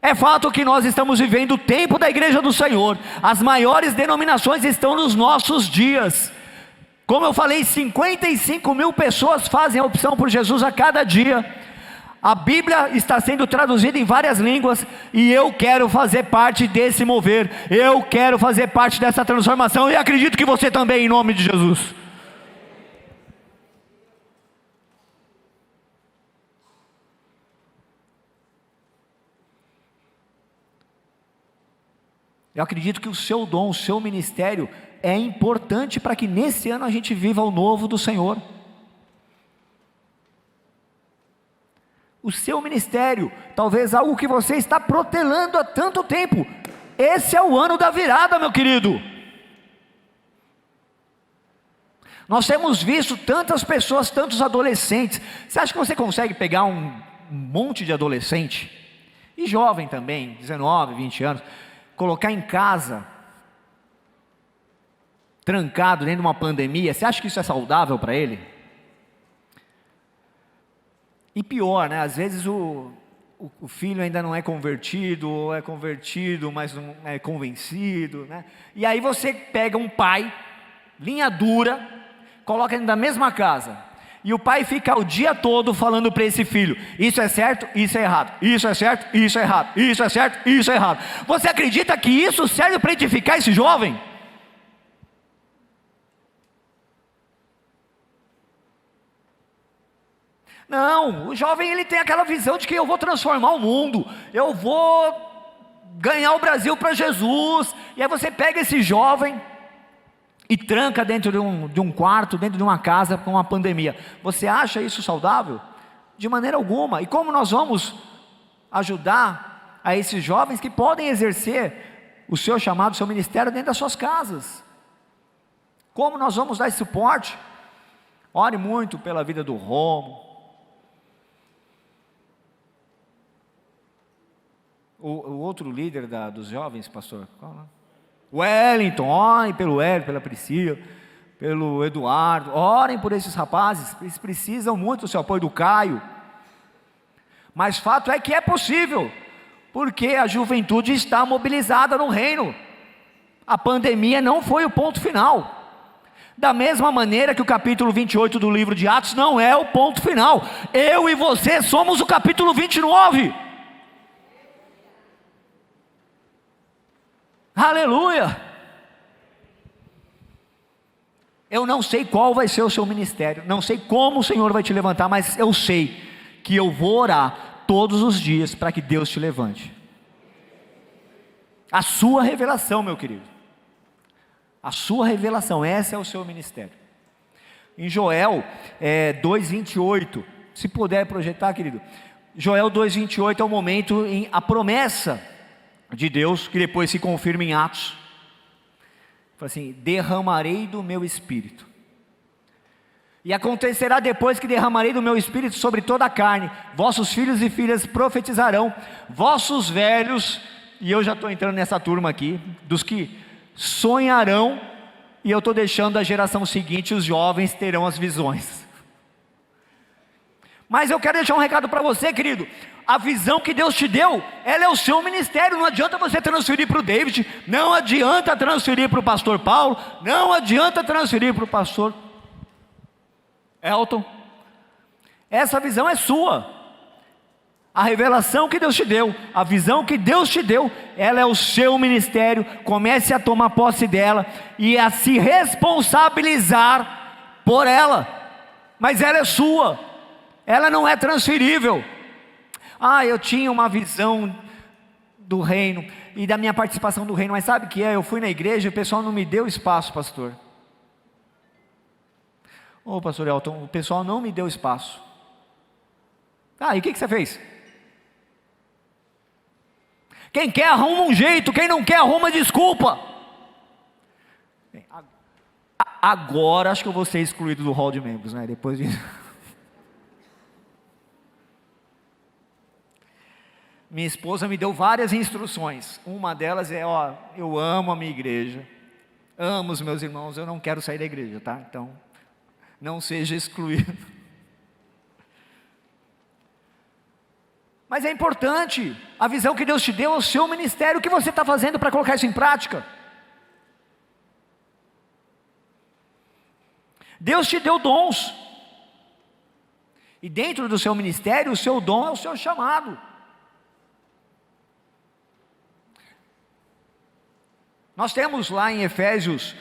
É fato que nós estamos vivendo o tempo da igreja do Senhor. As maiores denominações estão nos nossos dias. Como eu falei, 55 mil pessoas fazem a opção por Jesus a cada dia. A Bíblia está sendo traduzida em várias línguas, e eu quero fazer parte desse mover, eu quero fazer parte dessa transformação, e acredito que você também, em nome de Jesus. Eu acredito que o seu dom, o seu ministério é importante para que nesse ano a gente viva o novo do Senhor. O seu ministério, talvez algo que você está protelando há tanto tempo. Esse é o ano da virada, meu querido. Nós temos visto tantas pessoas, tantos adolescentes. Você acha que você consegue pegar um monte de adolescente, e jovem também, 19, 20 anos, colocar em casa, trancado dentro de uma pandemia? Você acha que isso é saudável para ele? E pior, né? Às vezes o filho ainda não é convertido, ou é convertido, mas não é convencido, né? E aí você pega um pai, linha dura, coloca ele na mesma casa, e o pai fica o dia todo falando para esse filho: isso é certo, isso é errado, isso é certo, isso é errado, isso é certo, isso é errado. Você acredita que isso serve para edificar esse jovem? Não, o jovem ele tem aquela visão de que eu vou transformar o mundo, eu vou ganhar o Brasil para Jesus. E aí você pega esse jovem e tranca dentro de um quarto, dentro de uma casa com uma pandemia. Você acha isso saudável? De maneira alguma. E como nós vamos ajudar a esses jovens que podem exercer o seu chamado, o seu ministério dentro das suas casas? Como nós vamos dar esse suporte? Ore muito pela vida do Romo. O outro líder dos jovens, pastor, qual é? Wellington, orem pelo Wellington, pela Priscila, pelo Eduardo, orem por esses rapazes, eles precisam muito do seu apoio, do Caio. Mas fato é que é possível, porque a juventude está mobilizada no reino. A pandemia não foi o ponto final. Da mesma maneira que o capítulo 28 do livro de Atos não é o ponto final. Eu e você somos o capítulo 29. Aleluia! Eu não sei qual vai ser o seu ministério, não sei como o Senhor vai te levantar, mas eu sei que eu vou orar todos os dias para que Deus te levante. A sua revelação, meu querido. A sua revelação, esse é o seu ministério. Em Joel 2:28, se puder projetar, querido. Joel 2:28 é o momento em a promessa de Deus, que depois se confirma em Atos. Fala assim: derramarei do meu espírito. E acontecerá depois que derramarei do meu espírito sobre toda a carne, vossos filhos e filhas profetizarão, vossos velhos, e eu já estou entrando nessa turma aqui, dos que sonharão, e eu estou deixando a geração seguinte, os jovens terão as visões. Mas eu quero deixar um recado para você, querido. A visão que Deus te deu, ela é o seu ministério. Não adianta você transferir para o David, não adianta transferir para o pastor Paulo, não adianta transferir para o pastor Elton. Essa visão é sua. A revelação que Deus te deu, a visão que Deus te deu, ela é o seu ministério. Comece a tomar posse dela e a se responsabilizar por ela. Mas ela é sua, ela não é transferível. Eu tinha uma visão do reino e da minha participação do reino, mas sabe o que é? Eu fui na igreja e o pessoal não me deu espaço, pastor. Pastor Elton, o pessoal não me deu espaço. E o que você fez? Quem quer arruma um jeito, quem não quer arruma desculpa. Agora acho que eu vou ser excluído do hall de membros, né? Depois disso. Minha esposa me deu várias instruções. Uma delas é: eu amo a minha igreja, amo os meus irmãos, eu não quero sair da igreja, tá? Então, não seja excluído. Mas é importante, a visão que Deus te deu é o seu ministério. O que você está fazendo para colocar isso em prática? Deus te deu dons, e dentro do seu ministério, o seu dom é o seu chamado. Nós temos lá em Efésios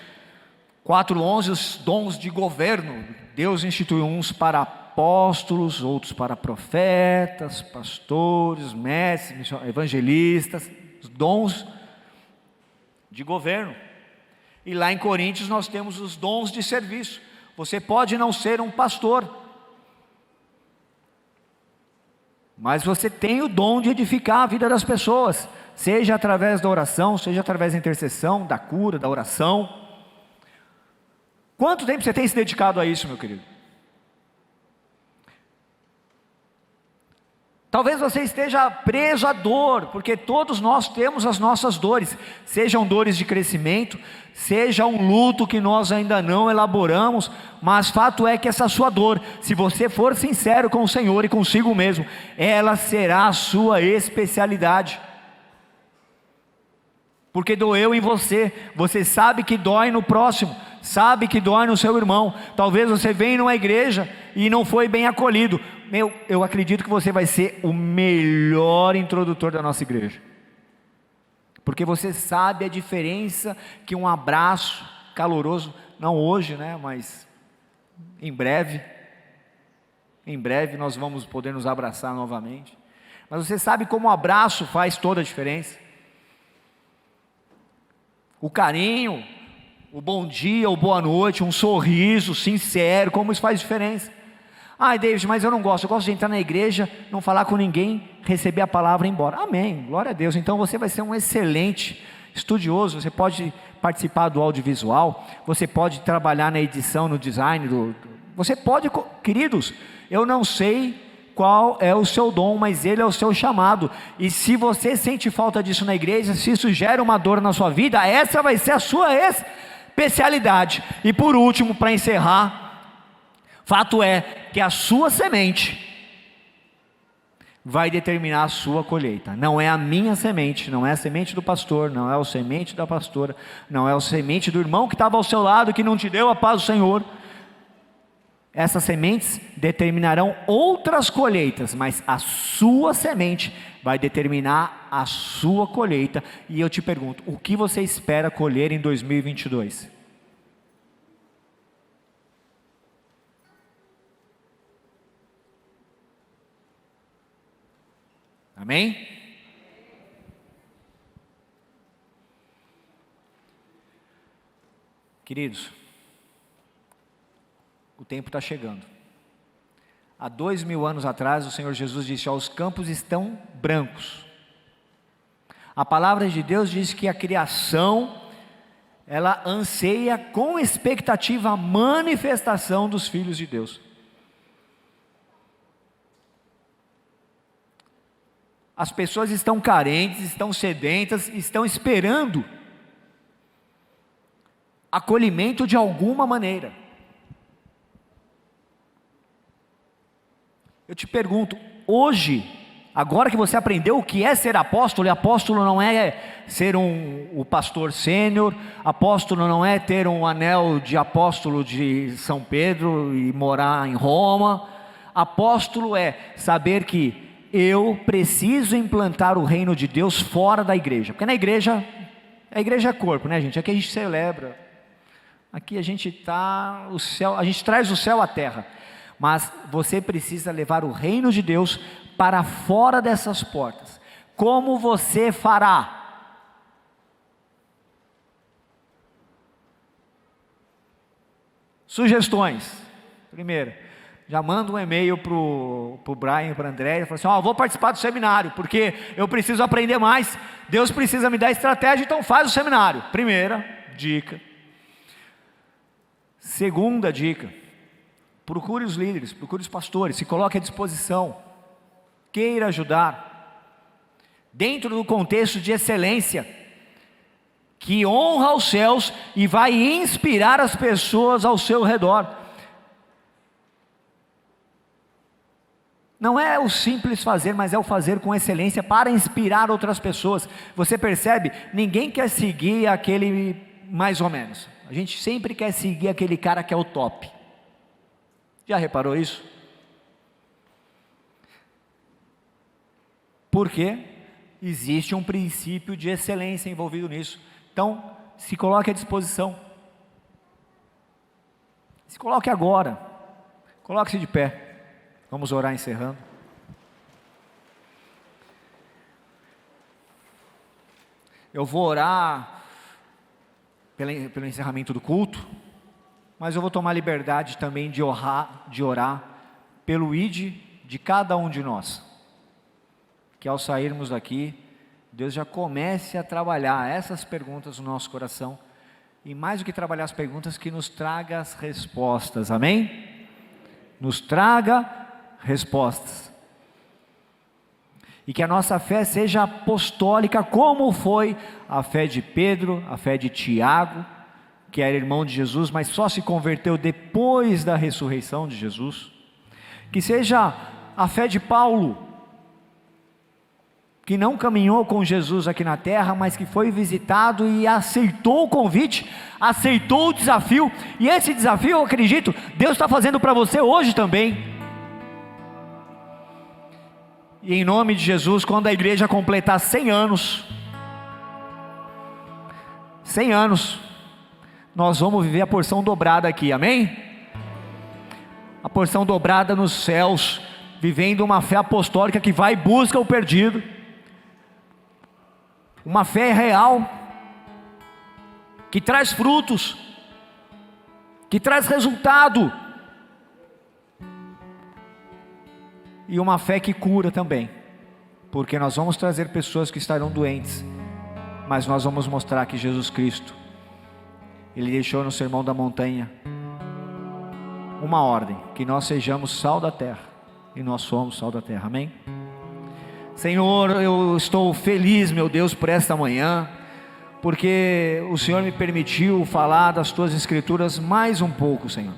4:11 os dons de governo. Deus instituiu uns para apóstolos, outros para profetas, pastores, mestres, evangelistas, os dons de governo. E lá em Coríntios nós temos os dons de serviço. Você pode não ser um pastor, mas você tem o dom de edificar a vida das pessoas, seja através da oração, seja através da intercessão, da cura, da oração. Quanto tempo você tem se dedicado a isso, meu querido? Talvez você esteja preso à dor, porque todos nós temos as nossas dores, sejam dores de crescimento, seja um luto que nós ainda não elaboramos, mas fato é que essa sua dor, se você for sincero com o Senhor e consigo mesmo, ela será a sua especialidade. Porque doeu em você, você sabe que dói no próximo, sabe que dói no seu irmão. Talvez você venha numa igreja e não foi bem acolhido. Eu acredito que você vai ser o melhor introdutor da nossa igreja, porque você sabe a diferença que um abraço caloroso, não hoje, né, mas em breve nós vamos poder nos abraçar novamente. Mas você sabe como o abraço faz toda a diferença. O carinho, o bom dia, o boa noite, um sorriso sincero, como isso faz diferença. David, mas eu não gosto, eu gosto de entrar na igreja, não falar com ninguém, receber a palavra e ir embora. Amém, glória a Deus. Então você vai ser um excelente estudioso, você pode participar do audiovisual, você pode trabalhar na edição, no design, você pode, queridos, eu não sei qual é o seu dom, mas ele é o seu chamado, e se você sente falta disso na igreja, se isso gera uma dor na sua vida, essa vai ser a sua especialidade. E por último, para encerrar, fato é que a sua semente vai determinar a sua colheita. Não é a minha semente, não é a semente do pastor, não é a semente da pastora, não é a semente do irmão que estava ao seu lado, que não te deu a paz do Senhor. Essas sementes determinarão outras colheitas, mas a sua semente vai determinar a sua colheita. E eu te pergunto, o que você espera colher em 2022? Amém? Queridos, o tempo está chegando. Há 2000 anos atrás, o Senhor Jesus disse: ó, os campos estão brancos. A palavra de Deus diz que a criação, ela anseia com expectativa a manifestação dos filhos de Deus. As pessoas estão carentes, estão sedentas, estão esperando acolhimento de alguma maneira. Eu te pergunto, hoje, agora que você aprendeu o que é ser apóstolo, e apóstolo não é ser o pastor sênior, apóstolo não é ter um anel de apóstolo de São Pedro e morar em Roma. Apóstolo é saber que eu preciso implantar o reino de Deus fora da igreja, porque na igreja, a igreja é corpo, né, gente? Aqui a gente celebra, aqui a gente tá, o céu, a gente traz o céu à terra, mas você precisa levar o reino de Deus para fora dessas portas. Como você fará? Sugestões. Primeiro, já manda um e-mail para o Brian, para o André, e fala assim: ó, vou participar do seminário, porque eu preciso aprender mais, Deus precisa me dar estratégia, então faz o seminário. Primeira dica. Segunda dica: procure os líderes, procure os pastores, se coloque à disposição, queira ajudar, dentro do contexto de excelência, que honra os céus e vai inspirar as pessoas ao seu redor. Não é o simples fazer, mas é o fazer com excelência para inspirar outras pessoas. Você percebe? Ninguém quer seguir aquele mais ou menos. A gente sempre quer seguir aquele cara que é o top. Já reparou isso? Porque existe um princípio de excelência envolvido nisso. Então, se coloque à disposição. Se coloque agora. Coloque-se de pé. Vamos orar encerrando. Eu vou orar pelo encerramento do culto, mas eu vou tomar liberdade também de orar pelo ID de cada um de nós. Que ao sairmos daqui, Deus já comece a trabalhar essas perguntas no nosso coração, e mais do que trabalhar as perguntas, que nos traga as respostas, amém? Nos traga respostas, e que a nossa fé seja apostólica, como foi a fé de Pedro, a fé de Tiago, que era irmão de Jesus, mas só se converteu depois da ressurreição de Jesus. Que seja a fé de Paulo, que não caminhou com Jesus aqui na terra, mas que foi visitado e aceitou o convite, aceitou o desafio, e esse desafio, eu acredito, Deus está fazendo para você hoje também. E em nome de Jesus, quando a igreja completar 100 anos, nós vamos viver a porção dobrada aqui, amém? A porção dobrada nos céus, vivendo uma fé apostólica que vai e busca o perdido, uma fé real, que traz frutos, que traz resultado, e uma fé que cura também, porque nós vamos trazer pessoas que estarão doentes, mas nós vamos mostrar que Jesus Cristo, Ele deixou no Sermão da Montanha uma ordem, que nós sejamos sal da terra, e nós somos sal da terra, amém? Senhor, eu estou feliz, meu Deus, por esta manhã, porque o Senhor me permitiu falar das Tuas Escrituras mais um pouco, Senhor.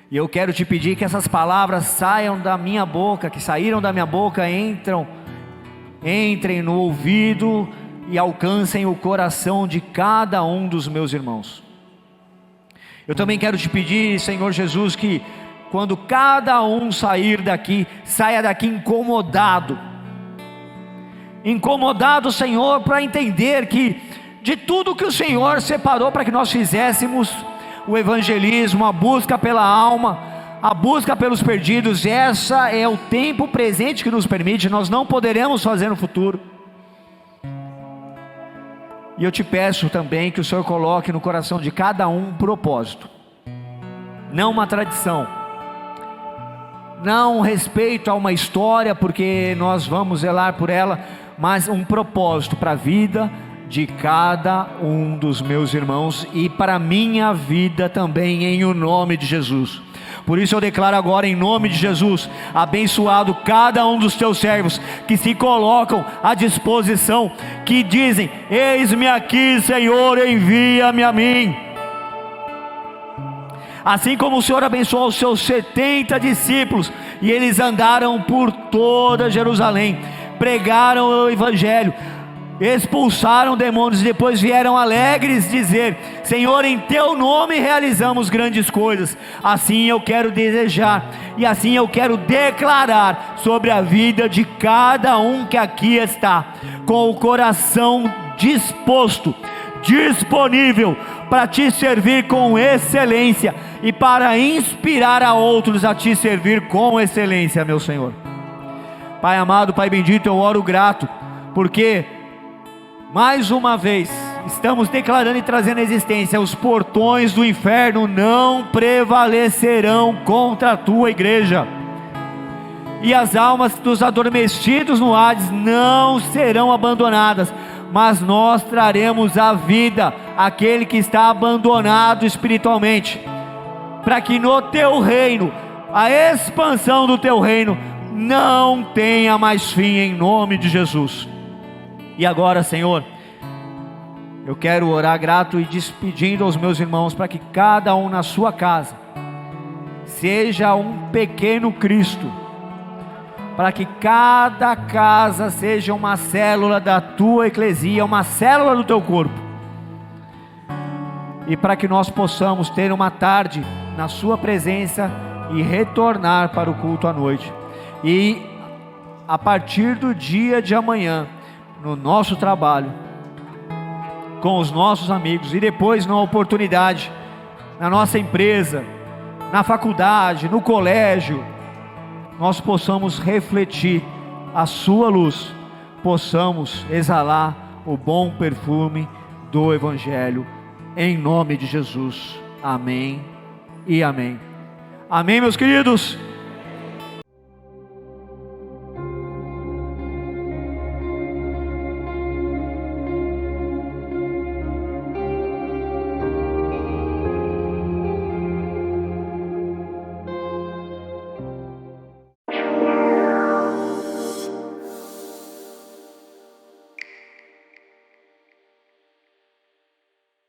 E eu quero te pedir que essas palavras saiam da minha boca, que saíram da minha boca, entrem no ouvido e alcancem o coração de cada um dos meus irmãos. Eu também quero te pedir, Senhor Jesus, que quando cada um sair daqui, saia daqui incomodado, Senhor, para entender que de tudo que o Senhor separou para que nós fizéssemos, o evangelismo, a busca pela alma, a busca pelos perdidos. Essa é o tempo presente que nos permite, nós não poderemos fazer no futuro. E eu te peço também que o Senhor coloque no coração de cada um propósito, não uma tradição, não respeito a uma história, porque nós vamos zelar por ela, mas um propósito para a vida de cada um dos meus irmãos e para a minha vida também, em o nome de Jesus. Por isso eu declaro agora, em nome de Jesus, abençoado cada um dos teus servos que se colocam à disposição, que dizem: eis-me aqui, Senhor, envia-me a mim. Assim como o Senhor abençoou os seus 70 discípulos, e eles andaram por toda Jerusalém, pregaram o Evangelho, expulsaram demônios, e depois vieram alegres dizer: Senhor, em teu nome realizamos grandes coisas. Assim eu quero desejar, e assim eu quero declarar sobre a vida de cada um que aqui está, com o coração disposto, disponível para te servir com excelência e para inspirar a outros a te servir com excelência, meu Senhor. Pai amado, Pai bendito, eu oro grato, porque mais uma vez estamos declarando e trazendo à existência: os portões do inferno não prevalecerão contra a tua igreja, e as almas dos adormecidos no Hades não serão abandonadas, mas nós traremos a vida àquele que está abandonado espiritualmente, para que no teu reino, a expansão do teu reino não tenha mais fim, em nome de Jesus. E agora, Senhor, eu quero orar grato e despedindo aos meus irmãos, para que cada um na sua casa seja um pequeno Cristo, para que cada casa seja uma célula da tua eclesia, uma célula do teu corpo, e para que nós possamos ter uma tarde na sua presença e retornar para o culto à noite. E a partir do dia de amanhã, no nosso trabalho, com os nossos amigos, e depois na oportunidade, na nossa empresa, na faculdade, no colégio, nós possamos refletir a sua luz, possamos exalar o bom perfume do Evangelho, em nome de Jesus. Amém e amém. Amém, meus queridos.